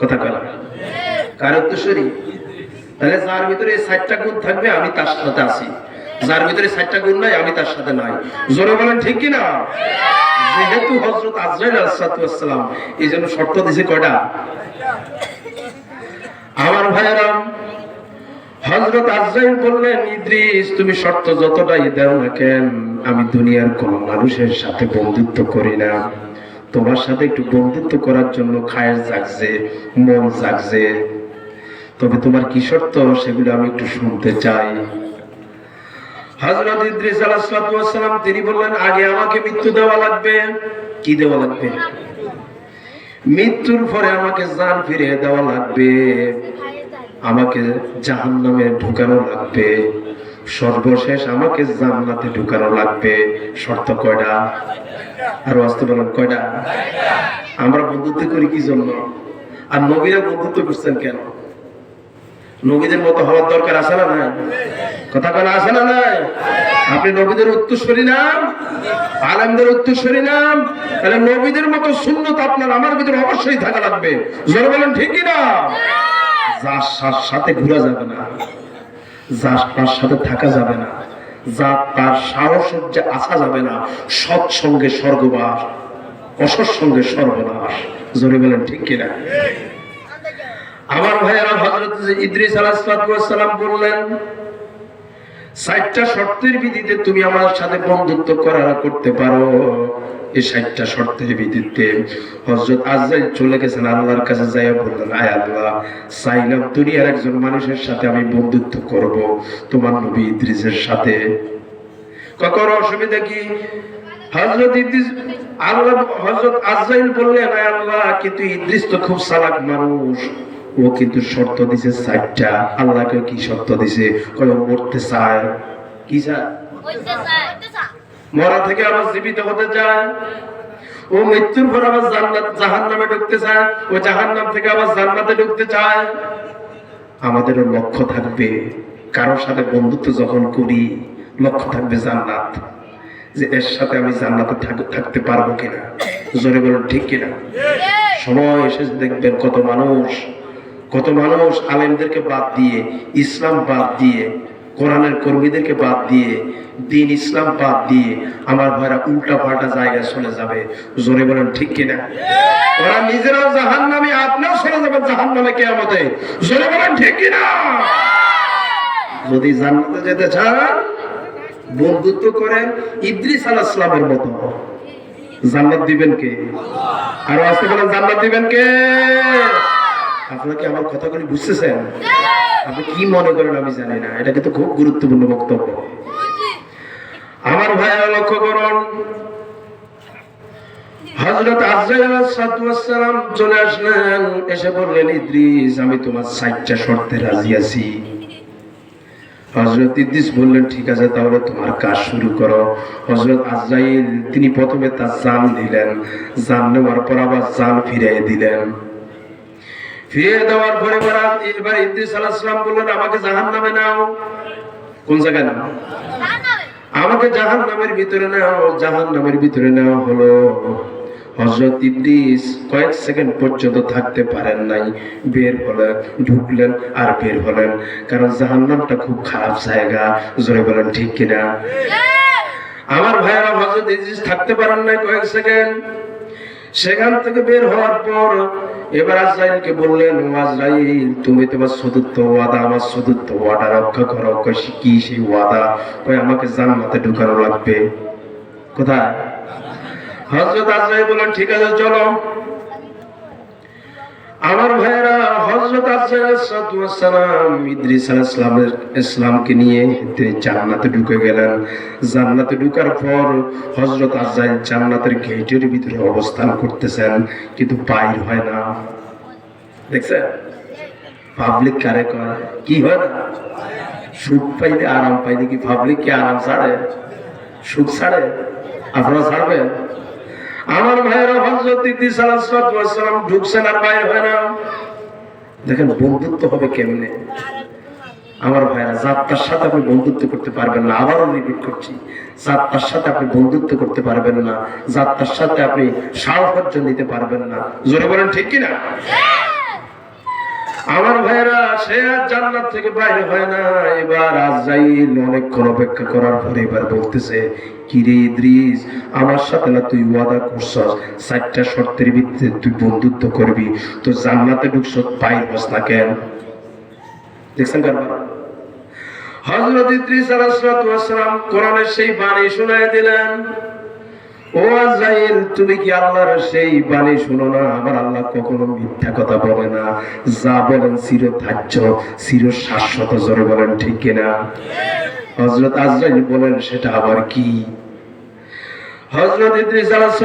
কথা কয় কার উত্তরসূরি? তাহলে যার ভিতরে 4টা গুণ থাকবে আমি তার সাথে আছি, যার ভিতরে 4টা গুণ নাই আমি তার সাথে নাই। জোরে বলেন ঠিক কিনা? যেহেতু হযরত আজরাইল আলাইহিস সালাম এই জন্য শর্ত দিয়েছে কয়টা? আমার ভাইয়েরা, হযরত আজরাইল বললেন, ইদ্রিস, তুমি শর্ত যতটাই দাও না কেন, আমি দুনিয়ার কোন মানুষের সাথে বন্ধুত্ব করি না। তোমার সাথে একটু বন্ধুত্ব করার জন্য খায়ের জাগছে, মন জাগছে, তবে তোমার কি শর্ত সেগুলো আমি একটু শুনতে চাই। হযরত ইদ্রিস আলাইহিস সালাম তিনি বললেন, আগে আমাকে মৃত্যু দেওয়া লাগবে। কি দেওয়া লাগবে? মৃত্যুর পরে আমাকে জান ফিরিয়ে দেওয়া লাগবে, আমাকে জাহান্নামে ঢুকানো লাগবে, সর্বশেষ আমাকে জান্নাতে ঢুকানো লাগবে। শর্ত কয়টা? আর আসতে বলেন কয়টা? আমরা বন্ধুত্ব করি কি জন্য? আর নবীরা বন্ধুত্ব করছেন কেন? নবীদের মতো হওয়ার দরকার আছে না নাই? কথা বলা আছে না নাই? আপনি নবীদের উত্তরসূরি না, আলেমদের উত্তরসূরি না, তাহলে নবীদের মতো সুন্নত আপনার আমার ভিতরে অবশ্যই থাকা লাগবে। জোরে বলেন ঠিক কি না? যার সাথে ঘোরা যাবে না, যার তার সাথে থাকা যাবে না, যার তার সাহসজ্জে আসা যাবে না, সৎসঙ্গে স্বর্গবাস, অসৎ সঙ্গে সর্বনাশ। জোরে বলেন ঠিক কিনা? আমার ভাইয়েরা, হযরত ইদ্রিস আলাইহিস সালাম বললেন, 4টা শর্তের ভিত্তিতে তুমি আমার সাথে বন্ধুত্ব করতে পারো। এই 4টা শর্তের ভিত্তিতে হযরত আজরাইল চলে গেছেন আল্লাহর কাছে, যাইয়া বললেন, আয় আল্লাহ, চাইলাম দুনিয়ার একজন মানুষের সাথে আমি বন্ধুত্ব করব, তোমার নবী ইদ্রিসের সাথে। কখনো অসুবিধা কি? হযরত আজরাইল বললেন, আয় আল্লাহ, কিন্তু ইদ্রিস তো খুব চালাক মানুষ, ও কিন্তু শর্ত দিছে 4টা। আল্লাহকে কি শর্ত দিছে? মরতে চায়। কি চায়? মরা থেকে আবার জীবিত হতে চায়। ও মৃত্যুর পর আবার জাহান্নামে ঢুকতে চায়, ও জাহান্নাম থেকে আবার জান্নাতে ঢুকতে চায়। আমাদেরও লক্ষ্য থাকবে, কারোর সাথে বন্ধুত্ব যখন করি লক্ষ্য থাকবে জান্নাত, যে এর সাথে আমি জান্নাতে থাকতে পারবো কিনা। জোরে বলুন ঠিক কিনা? সময় এসে দেখবেন কত মানুষ আলেমদেরকে বাদ দিয়ে, ইসলাম বাদ দিয়ে, কোরআনের কর্মীদেরকে বাদ দিয়ে, দিন ইসলাম বাদ দিয়ে আমার ভাইরা উল্টা পাল্টা জায়গায় চলে যাবে। জোরে বলেন ঠিক কিনা? ওরা নিজেরাও জাহান্নামী, আপনিও চলে যাবেন জাহান্নামে কিয়ামতে। জোরে বলেন ঠিক কিনা? যদি জান্নাতে যেতে চান, বন্ধুত্ব করেন ইদ্রিস আলাইহিস সালামের মতো। জান্নাত দিবেন কে? আর আজকে বলেন জান্নাত দিবেন কে? আপনারা কি আমার কথাগুলি বুঝতেছেন? আপনি কি মনে করেন আমি জানি না, এটা কিন্তু খুব গুরুত্বপূর্ণ বক্তব্য। আমার ভাইয়েরা লক্ষ্য করুন, হযরত আজরাইল আলাইহিস সালাম চলে আসলেন, এসে বললেন, ইদ্রিস, আমি তোমার 60টা শর্তে রাজি আছি। হযরত ইদ্রিস বললেন, ঠিক আছে, তাহলে তোমার কাজ শুরু করো। হযরত আজরাইল তিনি প্রথমে তার জান দিলেন, জান নেওয়ার পর আবার জান ফিরিয়ে দিলেন। ফিরিয়ে দেওয়ার পরে এবার ইদ্রিস আলাইহিস সালাম বললেন, আমাকে জাহান্নামে নাও। কোন জায়গায় নাও? আমাকে জাহান্নামের ভিতরে নাও। জাহান্নামের ভিতরে নেওয়া হলো। হযরত ইদ্রিস কয়েক সেকেন্ড পর্যন্ত থাকতে পারেন নাই, বের হলেন, ঢুকলেন আর বের হলেন, কারণ জাহান্নামটা খুব খারাপ জায়গা। জোরে বলেন ঠিক কিনা? আমার ভাইয়েরা, হযরত ইদ্রিস থাকতে পারেন নাই কয়েক সেকেন্ড। সেখান থেকে বের হওয়ার পর এবার আজরাইলকে বললেন, ও আজরাইল, তুমি তোমার চতুর্থ ওয়াদা, আমার চতুর্থ ওয়াদা রক্ষা করো। কি সেই ওয়াদা? আমাকে জান্নাতে ঢুকানো লাগবে। কোথায়? হযরত আজরাইল বলেন, ঠিক আছে, চলো। আমার ভাইয়েরা, হযরত আজরাইল সালাম ইদ্রিস ইসলামকে নিয়ে তিনি জান্নাতে ঢুকে গেলেন। জান্নাতে ঢুকার পর হযরত আজরাইল জান্নাতের গেটের ভিতরে অবস্থান করতেছেন, কিন্তু বাইর হয় না। দেখছেন পাবলিক কারে কয়? কি হয় না? সুখ পাইলে, আরাম পাইলে কি পাবলিক কি আরাম ছাড়ে? সুখ ছাড়ে? আপনারা ছাড়বেন? আমার ভাইয়েরা, হযরত ইদ্রিস আলাইহিস সালাম ঢুকছেন আর বাইরে হয় না। দেখেন বন্ধুত্ব হবে কেমনে? আমার ভাইয়েরা, যাত্রার সাথে আপনি বন্ধুত্ব করতে পারবেন না। আবারও রিপিট করছি, যাত্রার সাথে আপনি বন্ধুত্ব করতে পারবেন না, যাত্রার সাথে আপনি সাহচর্য নিতে পারবেন না। জোরে বলেন ঠিক কিনা? আমার ভাইয়েরা, সে আর জান্নাত থেকে বাইরে হয় না। এবার আজরাইল অনেকক্ষণ অপেক্ষা করার পরে এবার বলতেছে, কিরে ইদ্রিস, আমার সাথে না তুই ওয়াদা করছস 4টা শর্তের ভিত্তিতে তুই বন্ধুত্ব করবি, তো জান্নাতে ঢুকছ, বাইরে বস না কেন? দেখছেন কারবার? হযরত ইদ্রিস আলাইহিস সালাম কোরআনের সেই বাণী শোনায় দিলেন। ও আজরাইল, তুমি কি আল্লাহর সেই বাণী শুনো না? আমার আল্লাহ কখনো মিথ্যা কথা বলে না, যা বলেন চিরধার্য, চিরশাশ্বত। জোরে বলেন ঠিক কিনা? হযরত আজরাইল বলেন, সেটা আবার কি? হযরত ইদ্রিস আলাইহিস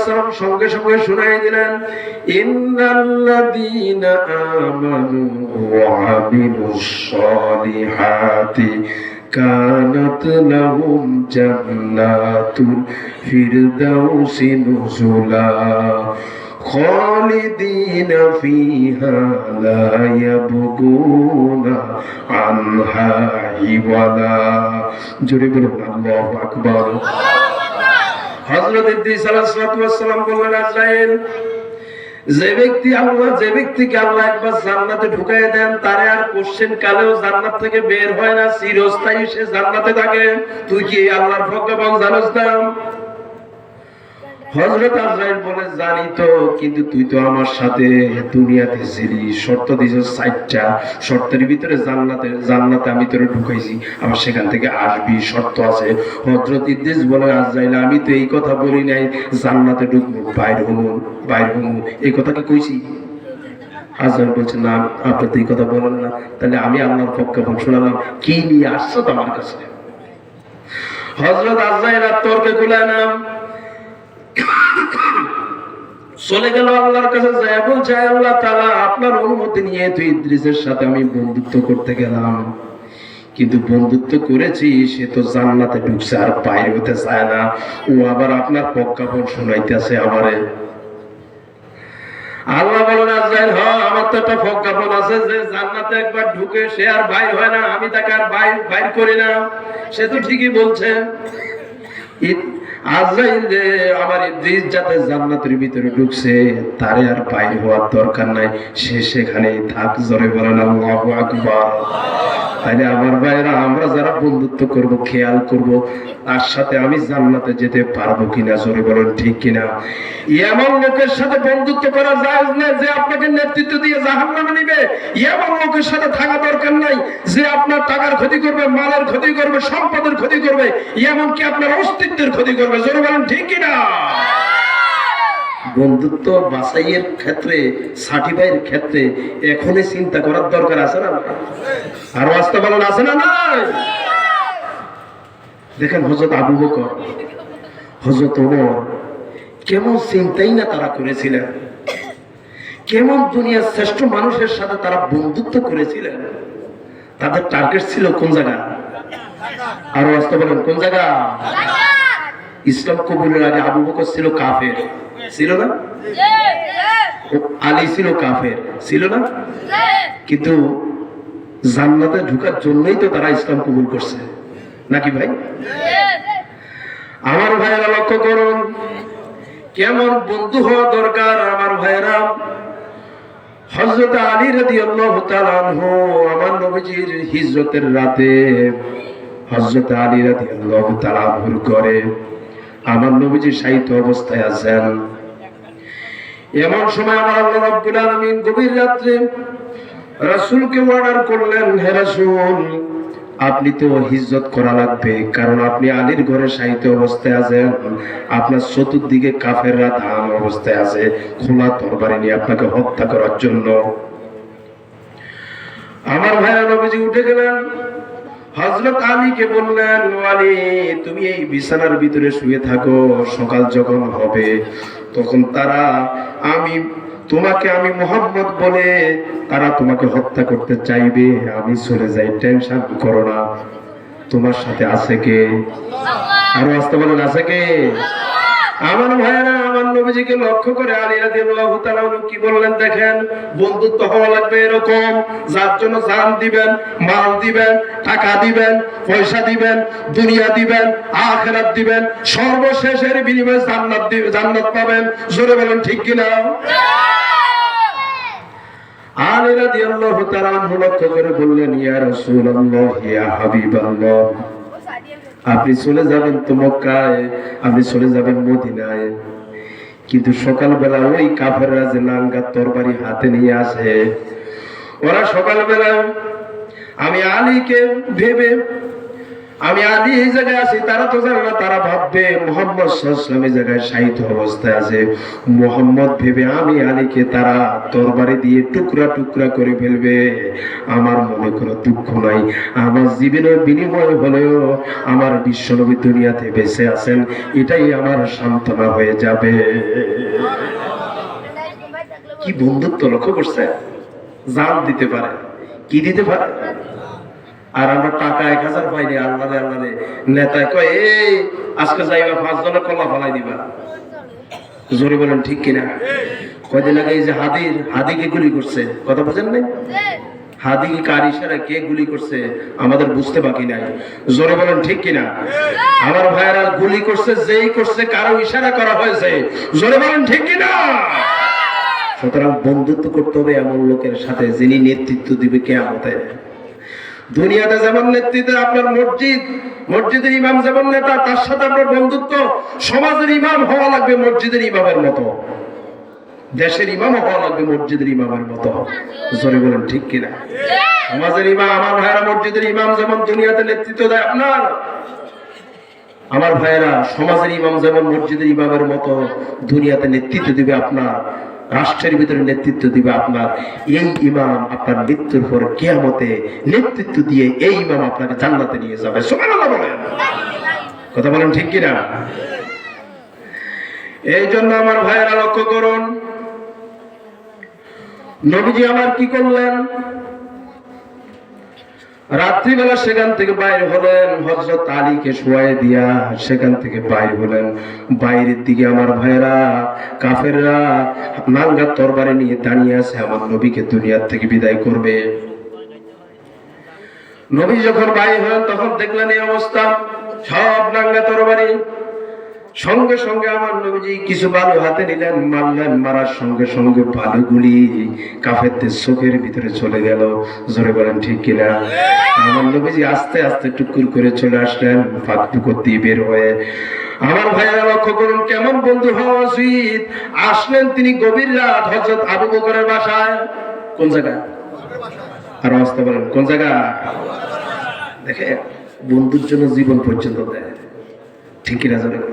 সালাম সঙ্গে সঙ্গে শুনাই দিলেন, ইন্নাল্লাযীনা আমানু ওয়া আমিলুস সালিহাতি কানাত লাহুম জান্নাতুল ফিরদাউসি নুজুলা খালিদিনা ফিহা লা ইয়াবগুনা আনহা হিওয়ালা। জোরে বলুন আল্লাহু আকবার। হযরত ইদ্রিস আলাইহিস সালাম বললেন, আজরাইল, যে ব্যক্তিকে আল্লাহ একবার জান্নাতে ঢুকায় দেন, তারে আর কোশ্চেন কালেও জান্নাত থেকে বের হয় না, চিরস্থায়ী সে জান্নাতে থাকে। তুই কি আল্লাহর প্রজ্ঞাপন জানোস না? হযরত আজরাইল বলে, জানি তো, কিন্তু তুই তো আমার সাথে দুনিয়াতে ছিলি, শর্ত দিয়েছিস 4টা, শর্তের ভিতরে জান্নাতে আমি তোরে ঢুকাইছি, আবার সেখান থেকে আসবি, শর্ত আছে। হযরত ইদ্রিস বলে, আজরাইল, আমি তো এই কথা বলি নাই জান্নাতে ঢুকবো, বাইর হমু, এই কথা কি কইছি? আজরাইল বলছে, না, আপনি তো এই কথা বলেন না, তাহলে আমি আল্লাহর প্রজ্ঞাপন শোনালাম, কি নিয়ে আসছো আমার কাছে? হযরত আজরাইল আর তর্কে কুলায় না, চলে গেল আল্লাহর কাছে, যায় বলছে, আল্লাহ তাআলা, আপনার অনুমতি নিয়ে তো ইদ্রিসের সাথে আমি বন্ধুত্ব করতে গেলাম, কিন্তু বন্ধুত্ব করেছি, সে তো জান্নাতে ঢুকছে আর বাইরে হতে চায় না, ও আবার আপনার প্রজ্ঞাপন শোনাইতেছে আমারে। আল্লাহ বলেন, আজরাইল, হ্যাঁ, আমার তো একটা প্রজ্ঞাপন আছে যে জান্নাতে একবার ঢুকে সে আর বাইর হয় না, আমি তাকে আর বাইর করি না। সে তো ঠিকই বলছে। আজরাইল রে, আমার ইদ্রিস যাতে জান্নাতের ভিতরে ঢুকছে, তারে আর বাইরে হওয়ার দরকার নাই, সে সেখানেই থাক। জোরে বলেন আল্লাহু আকবার। তাহলে আমার ভাইরা, আমরা যারা বন্ধুত্ব করব, খেয়াল করব তার সাথে আমি জান্নাতে যেতে পারবো কিনা। জোরে বলেন ঠিক কিনা? এমন লোকের সাথে বন্ধুত্ব করা জায়েজ না যে আপনাকে নেতৃত্ব দিয়ে জাহান্নামে নিবে। এমন লোকের সাথে থাকা দরকার নাই যে আপনার টাকার ক্ষতি করবে, মালের ক্ষতি করবে, সম্পদের ক্ষতি করবে, এমনকি আপনার অস্তিত্বের ক্ষতি করবে। জোরে বলেন ঠিক কিনা? বন্ধুত্ব বাছাইয়ের ক্ষেত্রে, সার্টিফাইয়ের ক্ষেত্রে এখনই চিন্তা করার দরকার আছে না? আর আসতে বলেন, আছে না? নাই? দেখেন হযরত আবু বকর, হযরত ওমর কেমন চিন্তাই না তারা করেছিলেন, কেমন দুনিয়ার শ্রেষ্ঠ মানুষের সাথে তারা বন্ধুত্ব করেছিলেন। তাদের টার্গেট ছিল কোন জায়গা? আরো আসতে বলেন, কোন জায়গা? ইসলাম কবুলের আগে আবু বকর ছিল কাফের, ছিল না? আলী ছিল কাফের, ছিল না? কিন্তু জান্নাতে ঢোকার জন্যই তো তারা ইসলাম কবুল করছে, নাকি ভাই? আমার ভাইয়েরা লক্ষ্য করুন কেমন বন্ধু হওয়া দরকার। আমার ভাইয়েরা, হযরত আলী রাদিয়াল্লাহু তাআলা আনহু আমার নবীজির হিজরতের রাতে হযরত আলী রাদিয়াল্লাহু তাআলা আনহুর ঘরে আমার নবীজি শায়িত অবস্থায় আছেন। এমন সময় আমার আল্লাহ রাব্বুল আলামিন গভীর রাত্রে রাসূলকে অর্ডার করলেন, হে রাসূল, আপনি তো হিজরত করা লাগবে, কারণ আপনি আলীর ঘরে শায়িত অবস্থায় আছেন। আপনার চতুর্দিকে কাফেররা ধাম অবস্থায় আছে, খোলা তরবারি নিয়ে আপনাকে হত্যা করার জন্য। আমার ভাইরা নবীজি উঠে গেলেন, হযরত আলীকে বললেন, আলী, তুমি এই বিছানার ভিতরে শুয়ে থাকো, সকাল যখন হবে তখন তারা আমি মুহাম্মদ বলে তারা তোমাকে হত্যা করতে চাইবে, আমি চলে যাই, টেনশন করো না। তোমার সাথে আছে কে? আরো আসতে বলেন, আছে কে? আমার ভাইয়েরা আমার নবীজিকে লক্ষ্য করে আলী রাদিয়াল্লাহু তাআলা কি বললেন দেখেন, বন্ধুত্ব হওয়া লাগবে এরকম, যার জন্য জান দিবেন, মাল দিবেন, টাকা দিবেন, পয়সা দিবেন, দুনিয়া দিবেন, আখিরাত দিবেন, সর্বশেষের বিনিময়ে জান্নাত পাবেন। জোরে বলেন ঠিক কিনা? আলী রাদিয়াল্লাহু তাআলা লক্ষ্য করে বললেন, ইয়া রাসূলুল্লাহ, ইয়া হাবিবাল্লাহ, আপনি চলে যাবেন তো মক্কায়, আপনি চলে যাবেন মদিনায়, কিন্তু সকালবেলা ওই কাফেররা যে নাঙ্গা তরবারি হাতে নিয়ে আসে, ওরা সকালবেলা আমি আলীকে ভেবে, আমি আলী এই জায়গায় আছি, তারা তো জানে না, তারা ভাববে মুহাম্মদ সাল্লাল্লাহু আলাইহি ওয়াসাল্লাম এই জায়গায় শায়িত অবস্থায় আছে। মুহাম্মদ ভেবে আমি আলীকে তারা তরবারি দিয়ে টুকরা টুকরা করে ফেলবে। আমার মনে কোনো দুঃখ নাই, আমার জীবনের বিনিময় হলেও আমার বিশ্বনবী দুনিয়াতে বেঁচে আছেন, এটাই আমার সান্ত্বনা হয়ে যাবে। কি বন্ধুত্ব লক্ষ্য করছে? জান দিতে পারে, কি দিতে পারে? আর আমরা টাকা 1000 পাইনি, আল্লাহ নেতায় কয়, এই আজকে যাইবা 5 জনের কলা ফলাই দিবা। জোরে বলেন ঠিক কিনা? কয়দিন আগে এই যে হাদিকে গুলি করছে, কথা বুঝেন নাই? হাদিকে কার ইশারায় কে গুলি করছে আমাদের বুঝতে বাকি নাই। জোরে বলেন ঠিক কিনা? আমার ভাইয়েরা, গুলি করছে যেই করছে, কারো ইশারা করা হয়েছে। জোরে বলেন ঠিক কিনা? সুতরাং বন্ধুত্ব করতে হবে এমন লোকের সাথে যিনি নেতৃত্ব দিবে কিয়ামতে। দুনিয়াতে যেমন নেতৃত্বে আপনার মসজিদের ইমাম যেমন নেতা, তার সাথে আপনার বন্ধুত্ব। সমাজের ইমাম হওয়া লাগবে মসজিদের ইমামের মতো, দেশের ইমাম হওয়া লাগবে মসজিদের ইমামের মতো। জোরে বলেন ঠিক কিনা? সমাজের ইমাম, আমার ভাইয়েরা, মসজিদের ইমাম যেমন দুনিয়াতে নেতৃত্ব দেয় আপনার, আমার ভাইয়েরা, সমাজের ইমাম যেমন মসজিদের ইমামের মতো দুনিয়াতে নেতৃত্ব দিবে আপনার, রাষ্ট্রের ভিতরে নেতৃত্ব দিবে আপনার। এই ইমাম আপনার মৃত্যুর পর কিয়ামতে নেতৃত্ব দিয়ে এই ইমাম আপনাকে জান্নাতে নিয়ে যাবে। সুবহানাল্লাহ বলেন, কথা বলেন ঠিক কিনা? এই জন্য আমার ভাইয়েরা লক্ষ্য করুন, নবীজি আমার কি করলেন? রাত্রিবেলা সেখান থেকে বাইর হলেন, হযরত আলীকে শোয়াই দিয়া সেখান থেকে বাইর হলেন। বাইরের দিকে আমার ভাইয়েরা, কাফেররা নাঙ্গা তরবারি নিয়ে দাঁড়িয়ে আছে, আমার নবীকে দুনিয়ার থেকে বিদায় করবে। নবী যখন বাইর হলেন তখন দেখলেন এই অবস্থা, সব নাঙ্গা তরবারি। সঙ্গে সঙ্গে আমার নবীজি কিছু বালু হাতে নিলেন, মারলেন, মারার সঙ্গে সঙ্গে বালুগুলি কাফেরদের চোখের ভিতরে চলে গেল। জোরে বলেন ঠিক কিনা? আমার নবীজি আস্তে আস্তে টুকুর করে চলে আসলেন ফাঁকটুকুর দিয়ে বের হয়ে। আমার ভাইয়েরা লক্ষ্য করুন কেমন বন্ধু হওয়া উচিত। আসলেন তিনি গভীর রাত হযরত আবু বকরের বাসায়। কোন জায়গায়? আর আসতে বলেন কোন জায়গা? দেখে বন্ধুর জন্য জীবন পর্যন্ত দেয়, ঠিক কিনা? জানেন,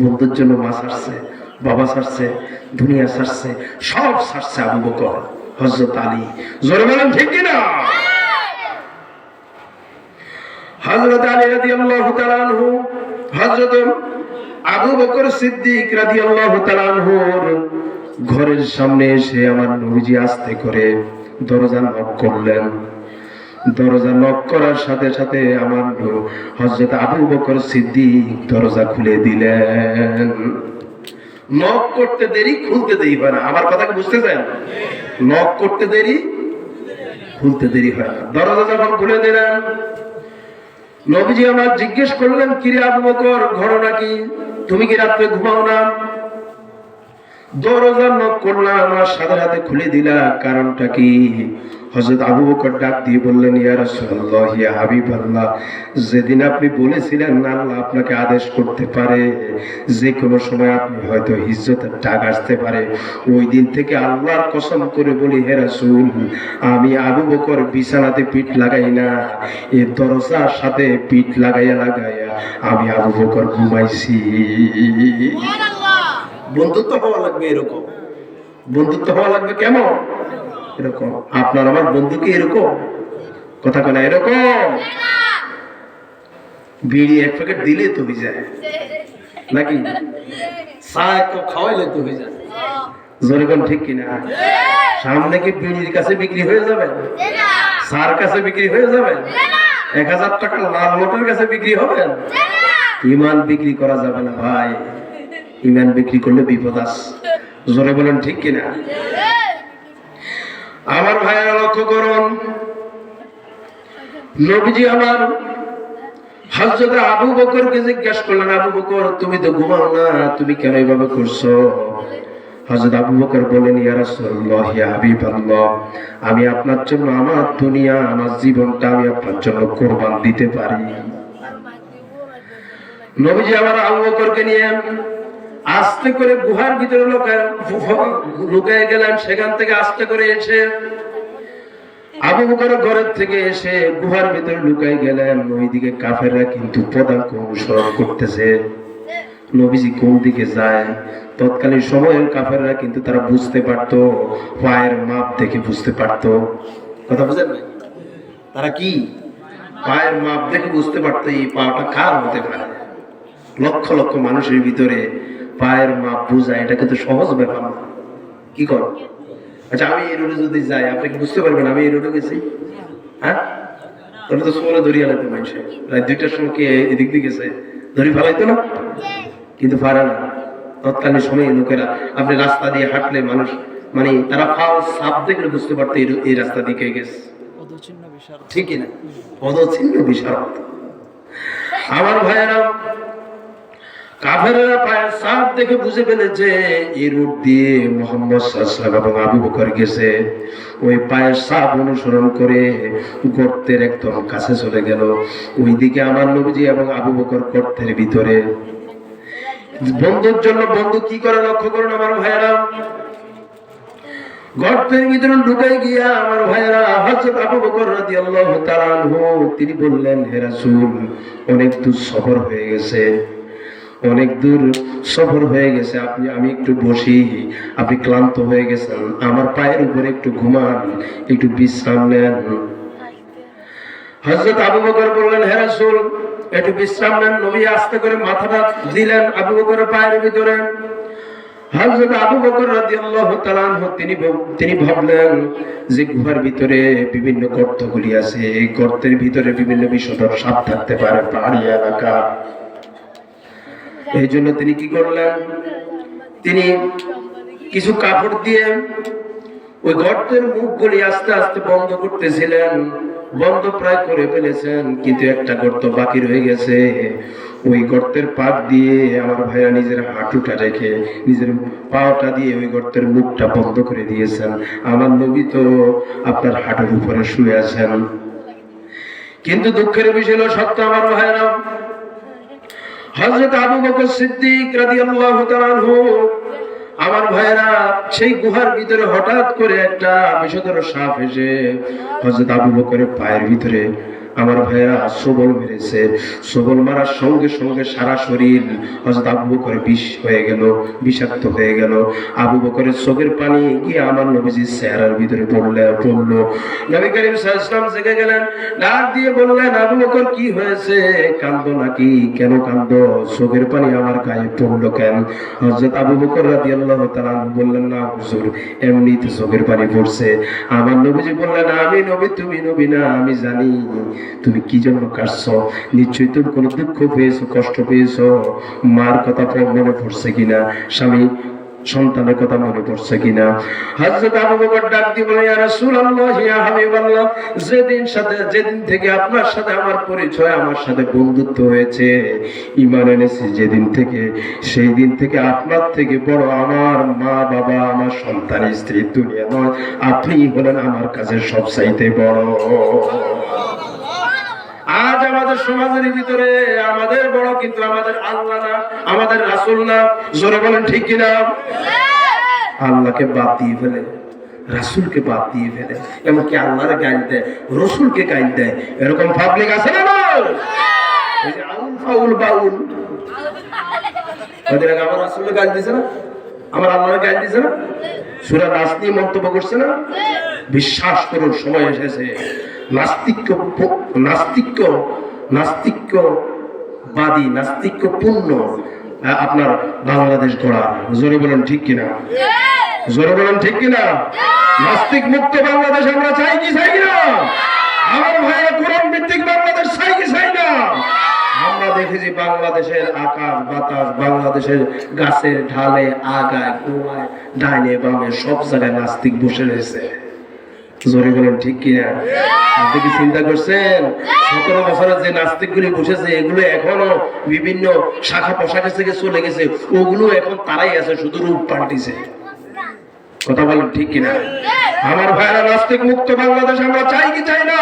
বন্ধুর জন্য মা ছাড়ছে, বাবা ছাড়ছে, দুনিয়া ছাড়ছে, সব ছাড়ছে আবু বকর, হযরত আলী। জোরে বলেন ঠিক কিনা? হযরত আলী রাদিয়াল্লাহু তাআলা আনহু হযরত আবু বকর সিদ্দিক রাদিয়াল্লাহু তাআলা আনহুর ঘরের সামনে এসে আমার নবীজি আস্তে করে দরজা নক করলেন। দরজা নক করার সাথে সাথে আমার হযরত আবু বকর সিদ্দিক দরজা খুলে দিলেন। নক করতে দেরি, খুলতে দেরি হয় না। আমার কথা কি বুঝতেছেন? নক করতে দেরি, খুলতে দেরি হয় না। দরজা যখন খুলে দিলেন, নবীজি আমার জিজ্ঞেস করলেন, কিরে আবু বকর, ঘটনা কি? তুমি কি রাত্রে ঘুমাও না? দরজা নক করলাম, আমার সাথে সাথে খুলে দিলা, কারণটা কি? হযরত আবু বকর ডাক দিয়ে বললেন, ইয়া রাসূলুল্লাহ, ইয়া হাবিবাল্লাহ, যেদিন আপনি বলেছিলেন আল্লাহ আপনাকে আদেশ করতে পারে যে কোনো সময় আপনি হয়তো হিজরতের ডাক আসতে পারে, ওই দিন থেকে আল্লাহর কসম করে বলি, হে রাসূল, আমি আবু বকর বিছানাতে পিঠ লাগাই না, এই দরজার সাথে পিঠ লাগাইয়া আমি আবু বকর ঘুমাইছি। বন্ধুত্ব হওয়া লাগবে এরকম। বন্ধুত্ব হওয়া লাগবে কেমন? এরকম। আপনার আমার বন্ধু কি এরকম? কথা কেনা এরকম? বিড়ি এক প্যাকেট দিলে তো হয়ে যায় নাকি? চা এক কাপ খাওয়াইলে তো হয়ে যায়। জোরে কোন ঠিক কিনা? সামনে কি বিড়ির কাছে বিক্রি হয়ে যাবে? চার কাছে বিক্রি হয়ে যাবে? 1000 টাকা লাল নোটের কাছে বিক্রি হবে? ইমান বিক্রি করা যাবে না ভাই। ইমান বিক্রি করলে বিপদ আছে। জোরে বলেন ঠিক কিনা? আমার ভাইয়েরা লক্ষ্য করুন, নবীজি আমার হযরত আবু বকরকে জিজ্ঞাসা করলেন, আবু বকর, তুমি তো ঘুমাও না, তুমি কেন এইভাবে করছো? হযরত আবু বকর বলেন, ইয়া রাসূলুল্লাহ, ইয়া হাবিবাল্লাহ, আমি আপনার জন্য আমার দুনিয়া, আমার জীবনটা আমি আপনার জন্য কুরবান দিতে পারি। নবীজি আমার আবু বকরকে নিয়ে আস্তে করে গুহার ভিতরে লুকায় গেলেন। সেখান থেকে আস্তে করে এসে আবু বকর ঘরের থেকে এসে গুহার ভিতরে লুকায় গেলেন। ওইদিকে কাফেররা কিন্তু পদাঙ্ক অনুসরণ করতেছে, নবীজি কোন দিকে যায়। তৎকালীন সময়ের কাফেররা কিন্তু তারা বুঝতে পারতো, পায়ের মাপ দেখে বুঝতে পারতো। কথা বুঝেন না? তারা কি পায়ের মাপ দেখে বুঝতে পারতো এই পাটা কার হতে পারে। লক্ষ লক্ষ মানুষের ভিতরে পায়ের মাপ বোঝা, এটা কিন্তু সহজ ব্যাপার না। কি কর? আচ্ছা, আমি এই রোডে যদি যাই, আপনি কি বুঝতে পারবেন আমি এই রোডে গেছি? হ্যাঁ, তাহলে তো সময় ধরিয়ে আলাইতো মানুষ। রাত 2টার সময় কে এদিক দিয়ে গেছে, ধরি ফেলাইতো না? কিন্তু পারে না। তৎকালীন সময়ে লোকেরা, আপনি রাস্তা দিয়ে হাঁটলে মানুষ মানে তারা পাও সাপ দেখলে বুঝতে পারতো এই রাস্তা দিকে গেছে। ঠিক না? পদচিহ্ন বিশারদ। আমার ভাইয়েরা, কাফেররা পায়ের ছাপ দেখে বুঝে ফেলেছে এই রুট দিয়ে মুহাম্মদ সাল্লাল্লাহু আলাইহি ওয়াসাল্লাম এবং আবু বকর গেছে। ওই পায়ের ছাপ অনুসরণ করে গর্তের একদম কাছে চলে গেল। ওইদিকে আমার নবীজি এবং আবু বকর গর্তের ভিতরে। বন্ধুর জন্য বন্ধু কি করে লক্ষ্য করুন আমার ভাইয়েরা। গর্তের ভিতরে ঢুকাই গিয়া আমার ভাইয়েরা হযরত আবু বকর রাদিয়াল্লাহু তাআলা আনহু তিনি বললেন, হে রাসূল, অনেক দূর সফর হয়ে গেছে, অনেক দূর সফর হয়ে গেছে, আমি একটু বসি, আপনি ক্লান্ত হয়ে গেছেন, আমার পায়ের উপরে একটু ঘুমান, একটু বিশ্রাম নেন। হযরত আবু বকর বললেন, হে রাসূল, একটু বিশ্রাম নেন। নবী আস্তে করে মাথাটা দিলেন আবু বকরের পায়ের ভিতরে। হযরত আবু বকর রাদিয়াল্লাহু তাআলা আনহু তিনি ভাবলেন যে গুহার ভিতরে বিভিন্ন গর্তগুলি আছে, এই গর্তের ভিতরে বিভিন্ন বিষধর সাপ থাকতে পারে, পাহাড়ি এলাকা। এই জন্য তিনি কি করলেন, তিনি কিছু কাপড় দিয়ে ওই গর্তের মুখগুলি আস্তে আস্তে বন্ধ করতেছিলেন। বন্ধ প্রায় করে ফেলেছেন, কিন্তু একটা গর্ত বাকি রয়ে গেছে। ওই গর্তের পাট দিয়ে আমার ভাইরা নিজের হাঁটুটা রেখে নিজের পাওটা দিয়ে ওই গর্তের মুখটা বন্ধ করে দিয়েছেন। আমার নবী তো আপনার হাঁটুর উপরে শুয়ে আছেন। কিন্তু দুঃখের বিষয় হলো সত্য আমার ভাইরা, হযরত আবু বকর সিদ্দিক রাদিয়াল্লাহু তাআলা আনহু আমার ভাইরা সেই গুহার ভিতরে হঠাৎ করে একটা বিষধর সাপ এসে হযরত আবু বকরের পায়ের ভিতরে আমার ভাইয়া সবল মেরেছে। সবল মারার সঙ্গে সঙ্গে সারা শরীর হযরত আবু বকর বিষ হয়ে গেল, বিষাক্ত হয়ে গেল। আবু বকরের চোখের পানি গিয়ে আমার নবীজির চেহারার ভিতরে পড়লো। নবী করিম সাল্লাল্লাহু আলাইহি ওয়াসাল্লাম জেগে গেলেন, ডাক দিয়ে বললেন, আবু বকর কি হয়েছে, কাঁদো নাকি, কেন কাঁদো, চোখের পানি আমার গায়ে পড়লো কেন? হযরত আবু বকর রাদিয়াল্লাহু তাআলা বললেন, না হুজুর, এমনিতে চোখের পানি পড়ছে। আমার নবীজি বললেন, আমি নবী, তুমি নবী না, আমি জানি তুমি কি জন্য কাঁদছো। নিশ্চয়ই তুমি কোনো দুঃখ পেয়েছো, কষ্ট পেয়েছো। মার কথা মনে পড়ছে কিনা, স্বামী সন্তানের কথা মনে পড়ছে কিনা? হযরত আবু বকর ডাক দিয়ে বলে, ইয়া রাসূলুল্লাহ, ইয়া হাবিবাল্লাহ, যেদিন থেকে আপনার সাথে আমার পরিচয়, আমার সাথে বন্ধুত্ব হয়েছে, ঈমান এনেছি যেদিন থেকে, সেই দিন থেকে আপনার থেকে বড় আমার মা বাবা, আমার সন্তান, স্ত্রী দুনিয়া নয়, আপনি হলেন আমার কাছে সবচাইতে বড়। আজ আমাদের সমাজের ভিতরে আমাদের বড় কিন্তু আমাদের আল্লাহ না, আমাদের রাসূল না। জোরে বলেন ঠিক কিনা? আল্লাহকে বাদ দিয়ে ফেলে, রাসূলকে বাদ দিয়ে ফেলে, এমনকি আল্লাহর গাইল দেয়, রসুলকে গাইল দেয়। এরকম পাবলিক আছে না? এই যে আউল ফাউল বাউল, ওদের আগে আমার রাসূলের গাইল দিছে না, আমার আল্লাহর গাইল দিছে না, সূরা নাস নিয়ে মন্তব্য করছে না। বিশ্বাস করুন, সময় এসেছে নাস্তিক্যপূর্ণ আপনার বাংলাদেশ গড়া। জোরে বলেন ঠিক কিনা? জোরে বলেন ঠিক কিনা? নাস্তিক মুক্ত বাংলাদেশ আমরা চাই কি চাই না? আমার ভাইয়েরা কোরআন ভিত্তিক বাংলাদেশ চাই কি চাই না? আমরা দেখেছি বাংলাদেশের আকাশ বাতাস, বাংলাদেশের গাছের ঢালে, আগায় গোড়ায়, ডাইনে বামে সব জায়গায় নাস্তিক বসে রয়েছে। জোরে বলেন ঠিক কিনা? আপনি কি চিন্তা করছেন 17 বছরের যে নাস্তিক গুলি বসেছে, এগুলো এখনো বিভিন্ন শাখা পোশাকের থেকে চলে গেছে, ওগুলো এখন তারাই আছে, শুধু রূপ পাল্টিছে। কথা বলেন ঠিক কিনা? আমার ভাইরা নাস্তিক মুক্ত বাংলাদেশ আমরা চাই কি চাই না?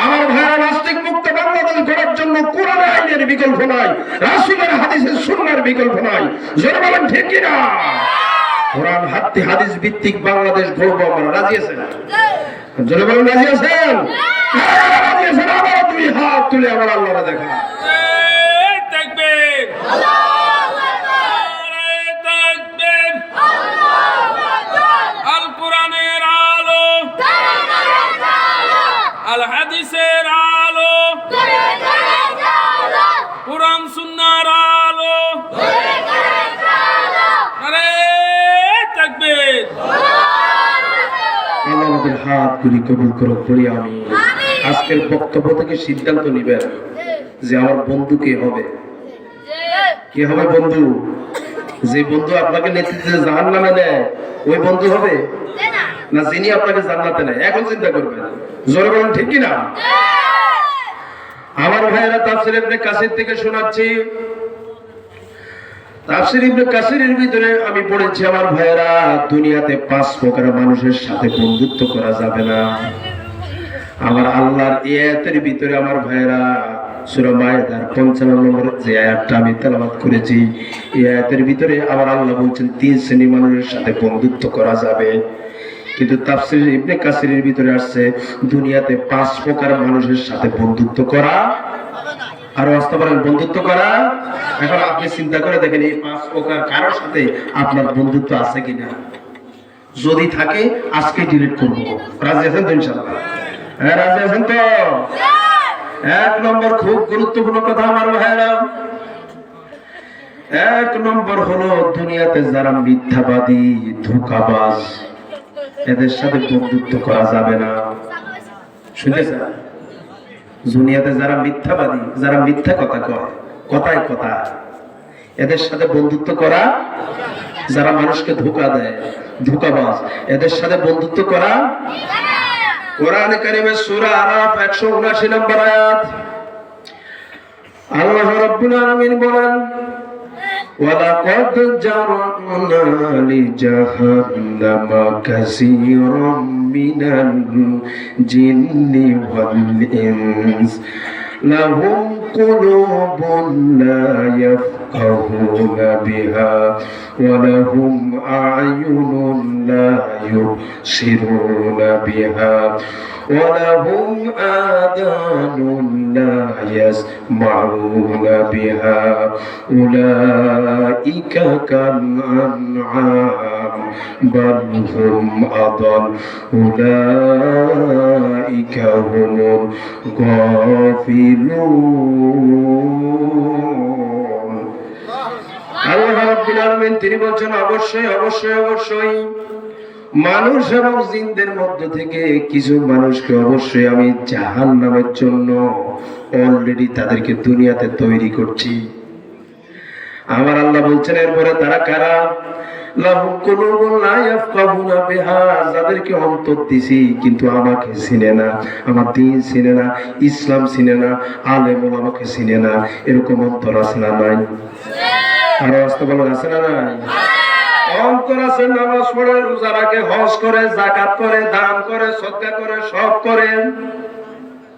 আমার ভাইরা নাস্তিক মুক্ত বাংলাদেশ গড়ার জন্য কোরআন আইনের বিকল্প নাই, রাসূলের হাদিসের সুন্নাহর বিকল্প নাই। জোরে বলেন ঠিক কিনা? কোরআন হাদিস ভিত্তিক বাংলাদেশ গড়বো আমরা। রাজি আছেন? জোরে বলেন রাজি আছেন? রাজি আছেন? আবার দুই হাত তুলে আমার আল্লাহরা দেখা। তাকবীর, আল্লাহু আকবার, তাকবীর, আল্লাহু আকবার। আল কোরআনের আলো, আল হাদিসের আলো, কোরআন সুন্নাহর আলো, আল্লাহ আমাদের হাতগুলি কবুল করুক বলি আমি। আজকের বক্তব্য থেকে সিদ্ধান্ত নিবেন যে আমার বন্ধু কে হবে। কে হবে বন্ধু? যে বন্ধু আপনাকে নেতৃত্বে জাহান্নামে নেয়, ওই বন্ধু হবে না যিনি আপনাকে জান্নাতে নেয়? এখন চিন্তা করবেন। জোরে বলেন ঠিক কিনা? আমার ভাইয়েরা, তাফসীর ইবনে কাসির থেকে শোনাচ্ছি। তাফসীর ইবনে কাসিরের ভিতরে আমি পড়েছি আমার ভাইয়েরা, দুনিয়াতে 5 প্রকার মানুষের সাথে বন্ধুত্ব করা যাবে না। আমার আল্লাহর এই আয়াতের ভিতরে আমার ভাইয়েরা, সূরা মায়েদার 55 নম্বর যে আয়াতটা আমি তেলাওয়াত করেছি, এই আয়াতের ভিতরে আমার আল্লাহ বলছেন 3 শ্রেণীর মানুষের সাথে বন্ধুত্ব করা যাবে। কিন্তু তাফসীর ইবনে কাসিরের ভিতরে আসছে দুনিয়াতে 5 প্রকার মানুষের সাথে বন্ধুত্ব করা, আর আসতে পারেন বন্ধুত্ব করা। এখন আপনি চিন্তা করে দেখেন এই 5 প্রকার কারোর সাথে আপনার বন্ধুত্ব আছে কিনা। যদি থাকে আজকে ডিলিট করব। রাজি আছেন তো ইনশাআল্লাহ? হ্যাঁ, রাজি আছেন তো? 1 নম্বর খুব গুরুত্বপূর্ণ কথা আমার ভাইরা, 1 নম্বর হলো দুনিয়াতে যারা মিথ্যাবাদী, ধোঁকাবাজ, এদের সাথে বন্ধুত্ব করা যাবে না। শুনতেছেন? দুনিয়াতে যারা মিথ্যাবাদী, যারা মিথ্যা কথা কয়, কথায় কথা, এদের সাথে বন্ধুত্ব করা, যারা মানুষকে ধোঁকা দেয়, ধোঁকাবাজ, এদের সাথে বন্ধুত্ব করা। কোরআন কারীমের সূরা আরাফ 179 নম্বর আয়াত, আল্লাহ রাব্বুল আলামিন বলেন, ওয়ালাকাদ জারানা লিজাহান্নামা কাসীরাম মিনাল জিন্নি ওয়াল ইনস লাহুম قلوب لا يفقهون بها ولهم أعين لا يبصرون بها ولهم آذان لا يسمعون بها أولئك كالأنعام بل هم أضل أولئك هم الغافلون আল্লাহ রাব্বুল আলামিন তিনি বলছেন অবশ্যই অবশ্যই অবশ্যই মানুষ এবং জিনদের মধ্য থেকে কিছু মানুষকে অবশ্যই আমি জাহান্নামের জন্য অলরেডি তাদেরকে দুনিয়াতে তৈরি করছি। আমার আল্লাহ বলছেন এরপরে তারা কারা? লাহুম কুলুবুন লা ইয়াফকাহুনা বিহা, যাদেরকে অন্তর দিছি কিন্তু আমাকে চিনে না, আমার দ্বীন চিনে না, ইসলাম চিনে না, আলেম ওলামাকে চিনে না, এরকম অন্তর আছে না নাই? আর আসতে বলেন আছে না নাই? অন্তর আছে, নামাজ পড়ে, রোজা রাখে, হজ করে, যাকাত করে, দান করে, সদকা করে, সব করে,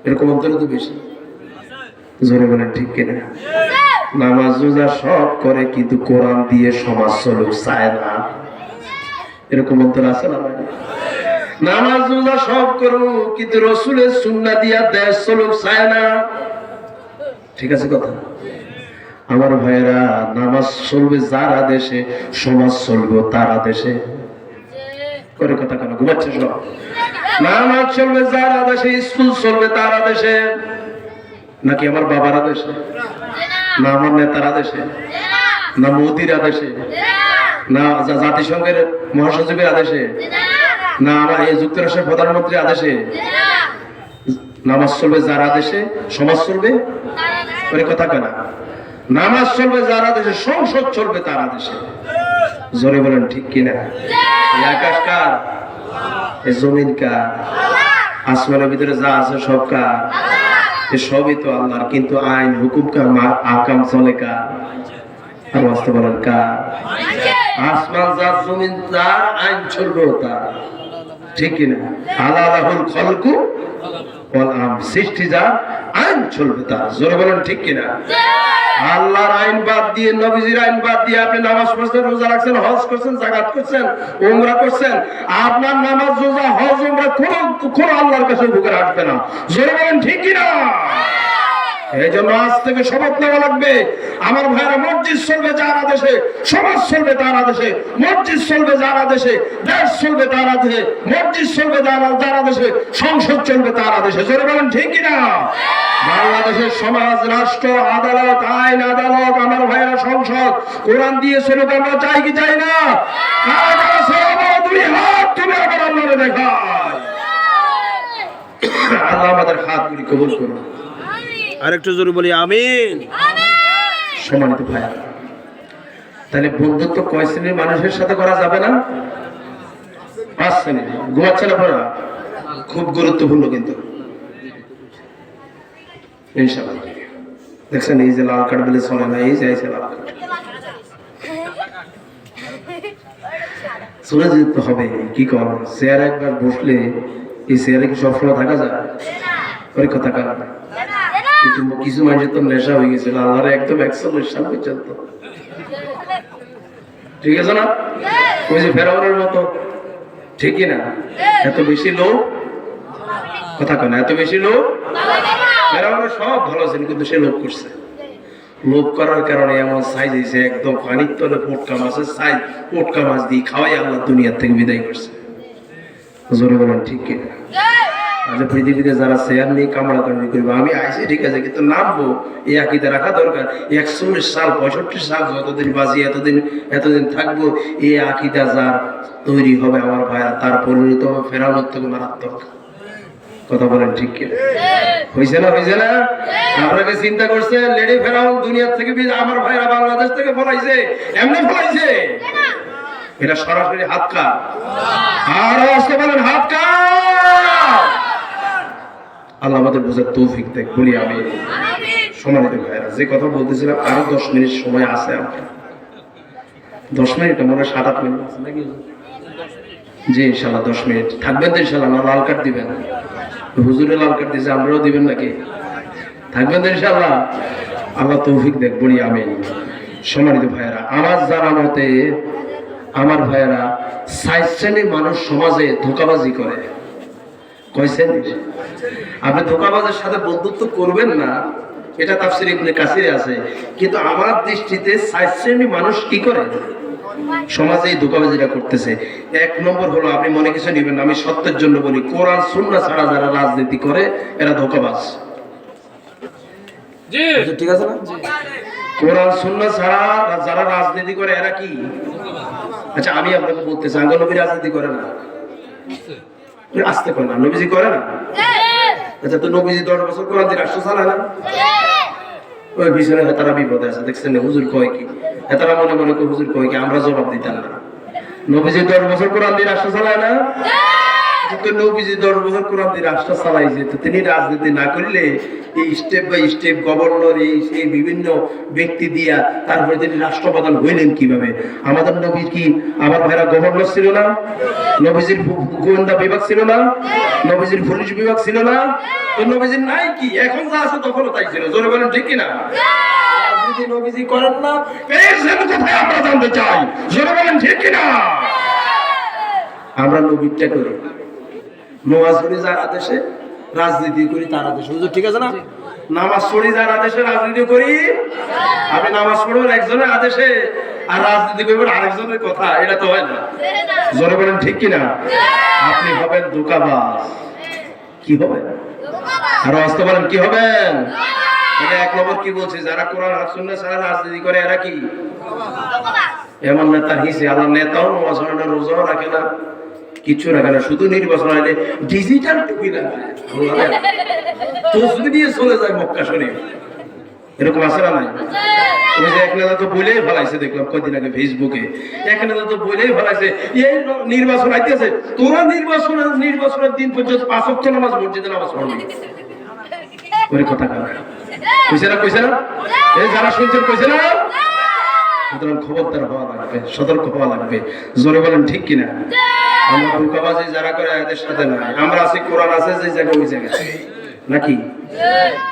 এরকম অন্তর তো বেশি। জোরে বলেন ঠিক কিনা? নামাজ রোজা সব করে কিন্তু কোরআন দিয়ে সমাজ চলুক চায় না, এরকম অন্তর আছে না? নামাজ রোজা সব করুক কিন্তু রসুলের সুন্নাহ দিয়া দেশ চলুক চায় না। ঠিক আছে কথা? আমার ভাইরা, নামাজ চলবে যার আদেশে, সমাজ চলবে তার আদেশে। করে কথা কেন ঘুমাচ্ছে সব? নামাজ চলবে যার আদেশে, স্কুল চলবে তার আদেশে, নাকি আমার বাবার আদেশে, না আমার নেতার আদেশে, না মোদির আদেশে, না জাতিসংঘের মহাসচিবের আদেশে, না আমার এই যুক্তরাষ্ট্রের প্রধানমন্ত্রীর আদেশে? নামাজ চলবে যার আদেশে, সমাজ চলবে। করে কথা কেন? নামাজ চলবে যার আদেশে, সংসদ চলবে তার আদেশে। জোরে বলেন ঠিক কিনা? এই আকাশ কার? এই জমিন কার? আসমানের ভিতরে যা আছে সব কার? সবই তো আল্লাহর, কিন্তু আইন হুকুম কার, আকাম চলে কার? আর আসতে বলেন কার? আসমান যার, জমিন যার, আইন চলবে তার। ঠিক কিনা? আলাহুল খলকু ওয়াল আমর, সৃষ্টি যার, আইন চলবে তার। জোরে বলেন ঠিক কিনা? আল্লাহর আইন বাদ দিয়ে, নবীজির আইন বাদ দিয়ে আপনি নামাজ পড়ছেন, রোজা রাখছেন, হজ করছেন, যাকাত করছেন, উমরা করছেন, আপনার নামাজ, রোজা, হজ, উমরা কোন আল্লাহর কাছে বুকে রাখবে না। জোরে বলেন ঠিক কিনা? এই জন্য আজ থেকে শপথ নেওয়া লাগবে, আমার ভাইরা, মসজিদ চলবে যার আদেশে, সমাজ চলবে তার আদেশে, মসজিদ চলবে যার আদেশে, দেশ চলবে তার আদেশে, মসজিদ চলবে যার আদেশে, সংসদ চলবে তার আদেশে। জোরে বলেন ঠিক কিনা? বাংলাদেশের সমাজ, রাষ্ট্র, আদালত, আইন আদালত, আমার ভাইরা, সংসদ কোরআন দিয়ে চলুক, আমরা চাই কি চাই না? দুই হাত তুলে আমার আল্লাহরে দেখায়। আল্লাহ আমাদের হাতগুলি কবুল করুন। আরেকটু জোরে বলি আমিন। সম্মানিত ভাইরা, তাহলে বন্ধুত্ব কয় শ্রেণীর মানুষের সাথে করা যাবে না? 5 শ্রেণীর। ঘুমাচ্ছেন আপনারা? খুব গুরুত্বপূর্ণ কিন্তু ইনশাআল্লাহ। দেখছেন এই যে লাল কার্ড বলে চলে না, এই যে লাল কার্ড চলে যেতে হবে। কি কর, চেয়ারে একবার বসলে এই চেয়ারে কি সবসময় থাকা যায়? ওই কথা কারণ কিছু মানুষের তো নেশা হয়ে গেছিল, আল্লাহর একদম 41 সাল পর্যন্ত। ঠিক আছে না? ওই যে ফেরাউনের মতো, ঠিকই না? এত বেশি লোক, কথা কেন, এত বেশি লোক। ফেরাউনের সব ভালো ছিল কিন্তু সে লোভ করছে। লোভ করার কারণে এমন সাইজ হয়েছে, একদম পানির তলে পোটকা মাছের সাইজ, পোটকা মাছ দিয়ে খাওয়াই আল্লাহ দুনিয়ার থেকে বিদায় করছে। জোরে বলেন ঠিক কিনা? আচ্ছা, পৃথিবীতে যারা চেয়ার নিয়ে কামড়াকামড়ি করবে, আমি আইসি ঠিক আছে কিন্তু নামবো, এই আকিদা রাখা দরকার। 41 সাল 65 সাল যতদিন বাঁচি, এতদিন থাকবো, এই আকিদা যার তৈরি হবে আমার ভাইয়া, তার পরিণত হবে ফেরাউনের থেকে মারাত্মক। কথা বলেন ঠিক কিনা? হয়েছে না? হয়েছে না? আপনাকে চিন্তা করছে লেডি ফেরাউন দুনিয়ার থেকে আমার ভাইরা বাংলাদেশ থেকে ফলাইছে, এমনি ফলাইছে। এটা সরাসরি হাত কার? আর আসতে বলেন হাত কার? আল্লাহ আমাদের বোঝার তৌফিক দেখ, বলি আমি। সম্মানিত ভাইরা, যে কথা বলতেছিলাম, আরো 10 মিনিট সময় আছে। আমরা 10 মিনিট, মনে 7-8 মিনিট আছে নাকি? জি ইনশাল্লাহ 10 মিনিট থাকবেন তো ইনশাল্লাহ। না লাল কার্ড দিবেন? হুজুরে লাল কার্ড দিয়েছে, আমরাও দিবেন নাকি? থাকবেন তো ইনশাআল্লাহ? আল্লাহ তৌফিক দেখ, বলি আমিন। সম্মানিত ভাইয়েরা, আমার জানা মতে আমার ভাইয়েরা ৬০ শ্রেণীর মানুষ সমাজে ধোঁকাবাজি করে। কয় শ্রেণীর? আপনি ধোঁকাবাজের সাথে বন্ধুত্ব করবেন না, এটা তাফসীর ইবনে কাসিরে আছে, কিন্তু আমার দৃষ্টিতে ৬০ শ্রেণীর মানুষ কি করে সমাজে এই ধোঁকাবাজিটা করতেছে। এক নম্বর হলো, আপনি মনে কিছু নেবেন না, আমি সত্যের জন্য বলি, কোরআন সুন্নাহ ছাড়া যারা রাজনীতি করে এরা ধোঁকাবাজ। জি ঠিক আছে না? কোরআন সুন্নাহ ছাড়া যারা রাজনীতি করে এরা কি? আচ্ছা আমি আপনাকে বলতে চাই, নবী রাজনীতি করে না, আসতে করে না, নবীজি করে না। আচ্ছা, তো নবীজি 10 বছর কোরআন দিয়ে রাষ্ট্র চালায় না? ওই পিছনে তারা বিপদে আছে, দেখছেন না? হুজুর কয় কি, তারা মনে মনে করে হুজুর কয় কি, আমরা জবাব দিতাম না। নবীজি 10 বছর কোরআন দিয়ে রাষ্ট্র চালায় না? কিন্তু নবীজি 10 বছর কোরআন দিয়ে রাষ্ট্র চালাইছে, তো তিনি রাজনীতি না করলে এই স্টেপ বাই স্টেপ গভর্নর এই বিভিন্ন ব্যক্তি দিয়া তারপরে তিনি রাষ্ট্রপ্রধান হইলেন কিভাবে? আমাদের নবীর কি আমার ভাইরা গভর্নর ছিল না? নবীজির গোয়েন্দা বিভাগ ছিল না? নবীজির পুলিশ বিভাগ ছিল না? তো নবীজির নাই কি? এখন যা আছে তখনও তাই ছিল। জোরে বলেন ঠিক কিনা? রাজনীতি নবীজি করেন না, এই কোথায় আমরা জানতে চাই। জোরে বলেন ঠিক কিনা? আমরা নবীরটা করি, নামাজ পড়ি যার আদেশে, রাজনীতি করি তার আদেশে। হুজুর ঠিক আছে না? নামাজ পড়ি যার আদেশে, রাজনীতি করি। আপনি নামাজ পড়বেন একজনের আদেশে আর রাজনীতি করবেন আরেকজনের কথা, এটা তো হয় না। জোরে বলেন ঠিক কিনা? আপনি হবেন ধোঁকাবাজ। কি হবেন? আরো আসতে বলেন, কি হবেন? এটা 1 নম্বর কি বলছে, যারা কোরআন আর সুন্নাহ ছাড়া রাজনীতি করে এরা কি? এমন নেতার হিসেবে আল্লাহ নেতাও নামাজ পড়ে না, রোজাও রাখে না, কিছু রাখে না, শুধু নির্বাচন হলে ডিজিটাল টুপি লাগায়, তসবিহ দিয়ে চলে যায় মক্কা শরীফ। এরকম আছে না নাই? ওই যে এক নেতা তো বলেই ফেলাইছে, দেখলাম কয়দিন আগে ফেসবুকে, এক নেতা তো বলেই ফেলাইছে, এই নির্বাচন আইতেছে, তোরা নির্বাচনের দিন পর্যন্ত 5 ওয়াক্ত নামাজ মসজিদে নামাজ পড়বি। ওই কথা কইছে না? কইছে না? এই যারা শুনছেন কইছে না? সুতরাং খবরদার হওয়া লাগবে, সতর্ক হওয়া লাগবে। জোরে বলেন ঠিক কিনা? আমরা ধোঁকাবাজি যারা করে এদের সাথে নাই। আমরা আছি, কোরআন আছে যে জায়গায় ওই জায়গায়, নাকি?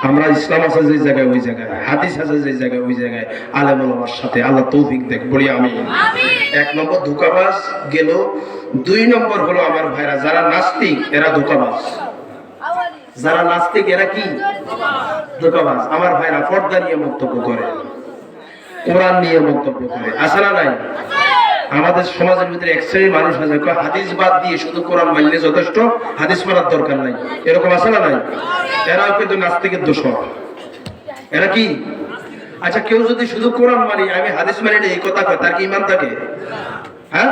আমরা ইসলাম আছে যে জায়গায় ওই জায়গায়, হাদিস আছে যে জায়গায় ওই জায়গায়, আলেম ওলামার সাথে। আল্লাহ তৌফিক দেখ, বলি আমিন। 1 নম্বর ধোঁকাবাজ গেল। 2 নম্বর হলো আমার ভাইরা, যারা নাস্তিক এরা ধোঁকাবাজ। যারা নাস্তিক এরা কি? ধোঁকাবাজ। আমার ভাইরা পর্দা নিয়ে বক্তব্য করে, কোরআন নিয়ে বক্তব্য করে, আছে না নাই? আমাদের সমাজের ভিতরে এক শ্রেণীর মানুষ আছে, হাদিস বাদ দিয়ে শুধু কোরআন মানলে যথেষ্ট, হাদিস মানার দরকার নাই, এরকম আছে না নাই? এরাও কিন্তু নাস্তিকের দোষর। এরা কি? আচ্ছা, কেউ যদি শুধু কোরআন মানি, আমি হাদিস মানি না, এই কথা কয়, তার কি ঈমান থাকে? হ্যাঁ?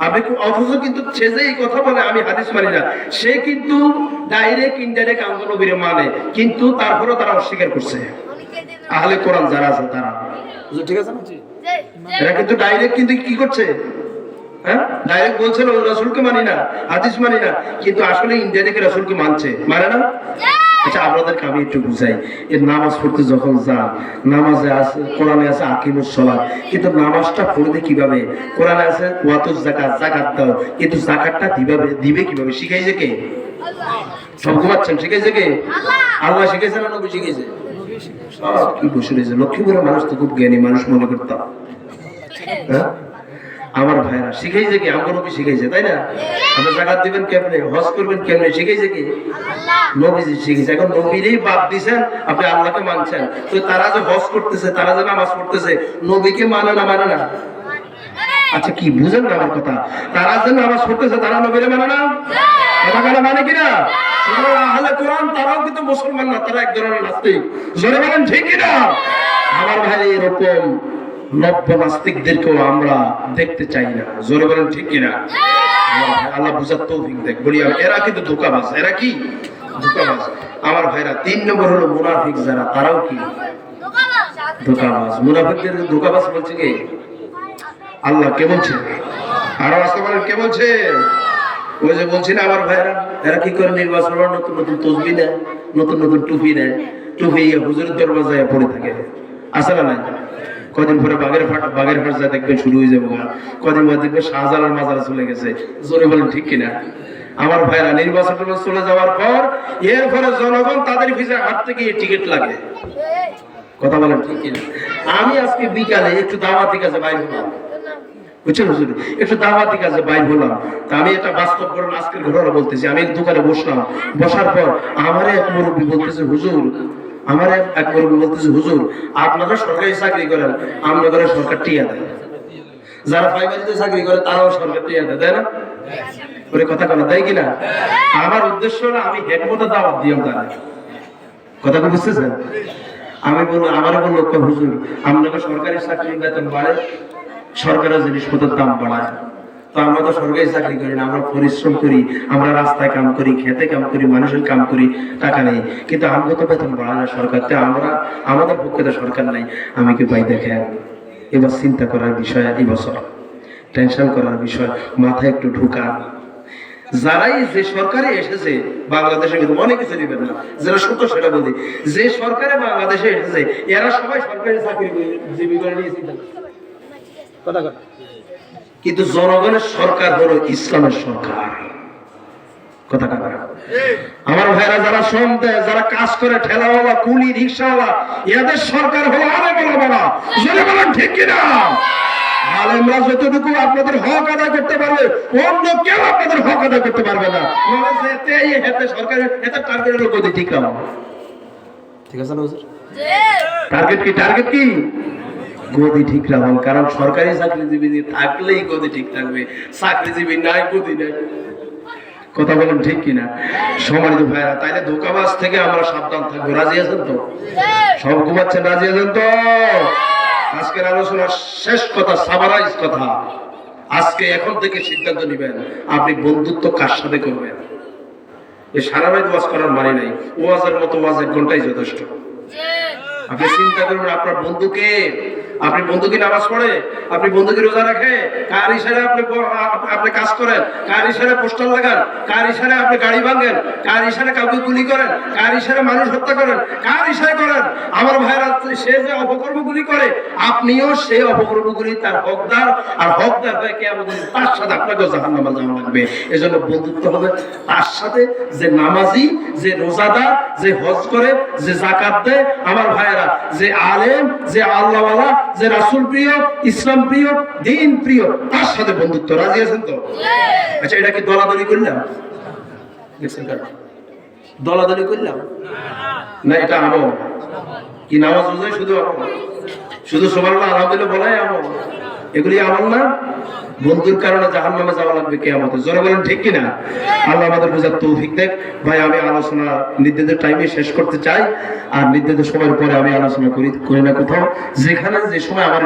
আপনি অথচ কিন্তু সে যে এই কথা বলে আমি হাদিস মানি না, সে কিন্তু ডাইরেক্ট ইনডাইরেক্ট আল্লাহর নবীর মানে, কিন্তু তারপরেও তারা অস্বীকার করছে। আহলে কোরআন যারা আছে তারা, ঠিক আছে না? এরা কিন্তু ডাইরেক্ট কিন্তু কি করছে? হ্যাঁ, ডাইরেক্ট বলছে না রাসূলকে মানি না, হাদিস মানি না, কিন্তু আসলে ইনডাইরেক্ট রাসূলকে মানছে, মানে না? আচ্ছা, আপনাদেরকে আমি একটু বুঝাই। এর নামাজ পড়তে যখন যান, নামাজে আছে, কোরআনে আছে আকিমুস সালাত, কিন্তু নামাজটা পড়বে কিভাবে? কোরআনে আছে ওয়াতুজ যাকাত, যাকাত দাও, কিন্তু যাকাতটা দিবে কিভাবে? শিখাইছে কে? সব ঘুমাচ্ছেন, শিখাইছে কে? আল্লাহ শিখাইছে না নবী শিখাইছে? সব কি বসে রয়েছে। লক্ষ্মীপুরের মানুষ তো খুব জ্ঞানী মানুষ মনে করতাম। হ্যাঁ, আমার ভাইরা শিখাইছে কি? আমার নবী শিখাইছে, তাই না? আপনি যাকাত দিবেন কেমনে, হজ করবেন কেমনে, শিখাইছে কি? নবীজি শিখাইছে। এখন নবীরই বাদ দিছেন, আপনি আল্লাহকে মানছেন, তো তারা যে হজ করতেছে, তারা যে নামাজ পড়তেছে, নবীকে মানে না? মানে না? আচ্ছা, কি বুঝেন না আমার কথা? তারা যে নামাজ পড়তেছে, তারা নবীরে মানে না? কথা বলা মানে কিনা? আহলে কোরআন তারাও কিন্তু মুসলমান না, তারা এক ধরনের নাস্তিক। জোরে বলেন ঠিক কিনা? আমার ভাই, এরকম নব্য নাস্তিকদেরকেও আমরা দেখতে চাই না। জোরে বলেন ঠিক কিনা? আল্লাহ বুঝার তৌফিক দেখ, বলি এরা কিন্তু ধোঁকাবাজ। এরা কি? ধোঁকাবাজ। আমার ভাইরা 3 নম্বর হলো মুনাফিক যারা, তারাও কি? ধোঁকাবাজ। মুনাফিকদের ধোঁকাবাজ বলছে কে? আল্লাহ। কে বলছে? আরো আসতে বলেন, কে বলছে? ওই যে বলছি না আমার ভাইরা, এরা কি করে? নির্বাচন নতুন নতুন তসবিহ নেয়, নতুন নতুন টুপি নেয়, টুপি হুজুরের দরবাজায় পড়ে থাকে, আছে না নাই? কদিন পরে বাগের হাট যা দেখবেন শুরু হয়ে যাবে, কদিন পরে দেখবেন শাহজালাল মাজারে চলে গেছে। জোরে বলেন ঠিক কিনা? আমার ভাইরা নির্বাচনে চলে যাওয়ার পর এর ফলে জনগণ তাদের ভিসা হাত থেকে টিকিট লাগে। কথা বলেন ঠিক কিনা? আমি আজকে বিকালে একটু দাওয়াতি কাজে বাইর হলাম, বুঝছেন হুজুর, একটু দাওয়াতি কাজে বাইর হলাম। তা আমি একটা বাস্তব ঘটনা, আজকের ঘটনা বলতেছি। আমি এক দোকানে বসলাম, বসার পর আমারে এক মুরব্বী বলতেছে, হুজুর, হুজুর আপনারা সরকারি চাকরি করেন, আমরা করে সরকার টিয়া দেয়। যারা প্রাইমারিতে চাকরি করে তারাও সরকার টিয়া দেয়, তাই না? ওরে কথা কেন দেয় কিনা? আমার উদ্দেশ্য হলো আমি হেডমোটা দাওয়াত দিলাম তারা। কথা কি বুঝতেছেন? আমি বলবো, আমারও বললো হুজুর আপনাকে সরকারি চাকরির বেতন বাড়ে, সরকারের জিনিসপত্রের দাম বাড়ায়। তো আমরা তো সরকারি চাকরি করি না, আমরা পরিশ্রম করি, আমরা রাস্তায় কাম করি, খেতে কাম করি, মানুষের কাম করি, টাকা নেই, কিন্তু আমরা তো বেতন বাড়ায় না সরকারতে, আমরা আমাদের পক্ষে তো সরকার নাই। আমি কি ভাই দেখেন, এবার চিন্তা করার বিষয়, এই বছর টেনশন করার বিষয়, মাথায় একটু ঢুকা। যারাই যে সরকারে এসেছে বাংলাদেশের ভিতরে অনেক কিছু দিবেন না, যারা সত্য সেটা বলি, যে সরকারে বাংলাদেশে এসেছে এরা সবাই সরকারি চাকরি জীবী করে নিয়েছিল, কথা কথা। কিন্তু জনগণের সরকার হলো ইসলামের সরকার, কথা কথা। আমার ভাইরা যারা শ্রম দেয়, যারা কাজ করে, ঠেলাওয়ালা, কুলি, রিক্সাওয়ালা, এদের সরকার হলো আলেমওয়ালা। জোরে বলেন ঠিক কিনা? আলেমরা যতটুকু আপনাদের হক আদায় করতে পারবে, অন্য কেউ আপনাদের হক আদায় করতে পারবে না। সরকারের টার্গেটের গতি ঠিক না, ঠিক আছে না? টার্গেট কি গদি ঠিক রাখুন, কারণ সরকারি চাকরিজীবী থাকলেই গদি ঠিক থাকবে, চাকরিজীবী নাই গদি নাই। কথা বলেন ঠিক কিনা? সম্মানিত ভাইরা, তাইলে ধোঁকাবাজ থেকে আমরা সাবধান থাকবো। রাজি আছেন তো? সব ঘুমাচ্ছেন, রাজি আছেন তো? আজকের আলোচনার শেষ কথা, সামারাইজ কথা, আজকে এখন থেকে সিদ্ধান্ত নেবেন আপনি বন্ধুত্ব কার সাথে করবেন। এই সারা রাত ওয়াজ করার মানে নাই, ওয়াজের মতো ওয়াজ 1 ঘন্টাই যথেষ্ট। আপনি চিন্তা করুন আপনার বন্ধুকে, আপনি বন্ধুকে নামাজ পড়ে, আপনি বন্ধুকে রোজা রাখে, কার ইশারে আপনি কাজ করেন, কার ইশারে পোস্টার লাগান, কার ইশারে আপনি গাড়ি ভাঙেন, কার ইশারে কাউকে গুলি করেন, কার ইশারে মানুষ হত্যা করেন, কার ইশারে করেন। আমার ভাইরা, সে যে অপকর্মগুলি করে আপনিও সেই অপকর্মগুলি তার হকদার, আর হকদার হয়ে কিয়ামত দিন তার সাথে আপনাকে জাহান্নামে যাওয়া লাগবে। এজন্য বন্ধুত্ব হবে তার সাথে যে নামাজি, যে রোজাদার, যে হজ করে, যে যাকাত দেয়। আমার ভাইয়েরা, যে আলেম, যে আল্লাহওয়ালা, যে রাসূল প্রিয়, ইসলাম প্রিয়, দ্বীন প্রিয়, তার সাথে বন্ধুত্ব। রাজি আছেন তো? আচ্ছা, এটা কি দলাদলি করলাম? দলাদলি করলাম না, এটা আমল। কি নামাজ রোজাই শুধু আমল? শুধু সুবহানাল্লাহ আলহামদুলিল্লাহ বলাই আমল? এগুলি আমল না? বন্ধুর কারণে জাহান্নামে যাওয়া লাগবে কিয়ামতে। জোরে বলেন ঠিক কিনা? আল্লাহ আমাদের বোঝার তৌফিক দেখ। ভাই, আমি আলোচনা নির্ধারিত টাইমে শেষ করতে চাই, আর নির্ধারিত সময়ের পরে আমি আলোচনা করি না কোথাও, যেখানে যে সময় আমার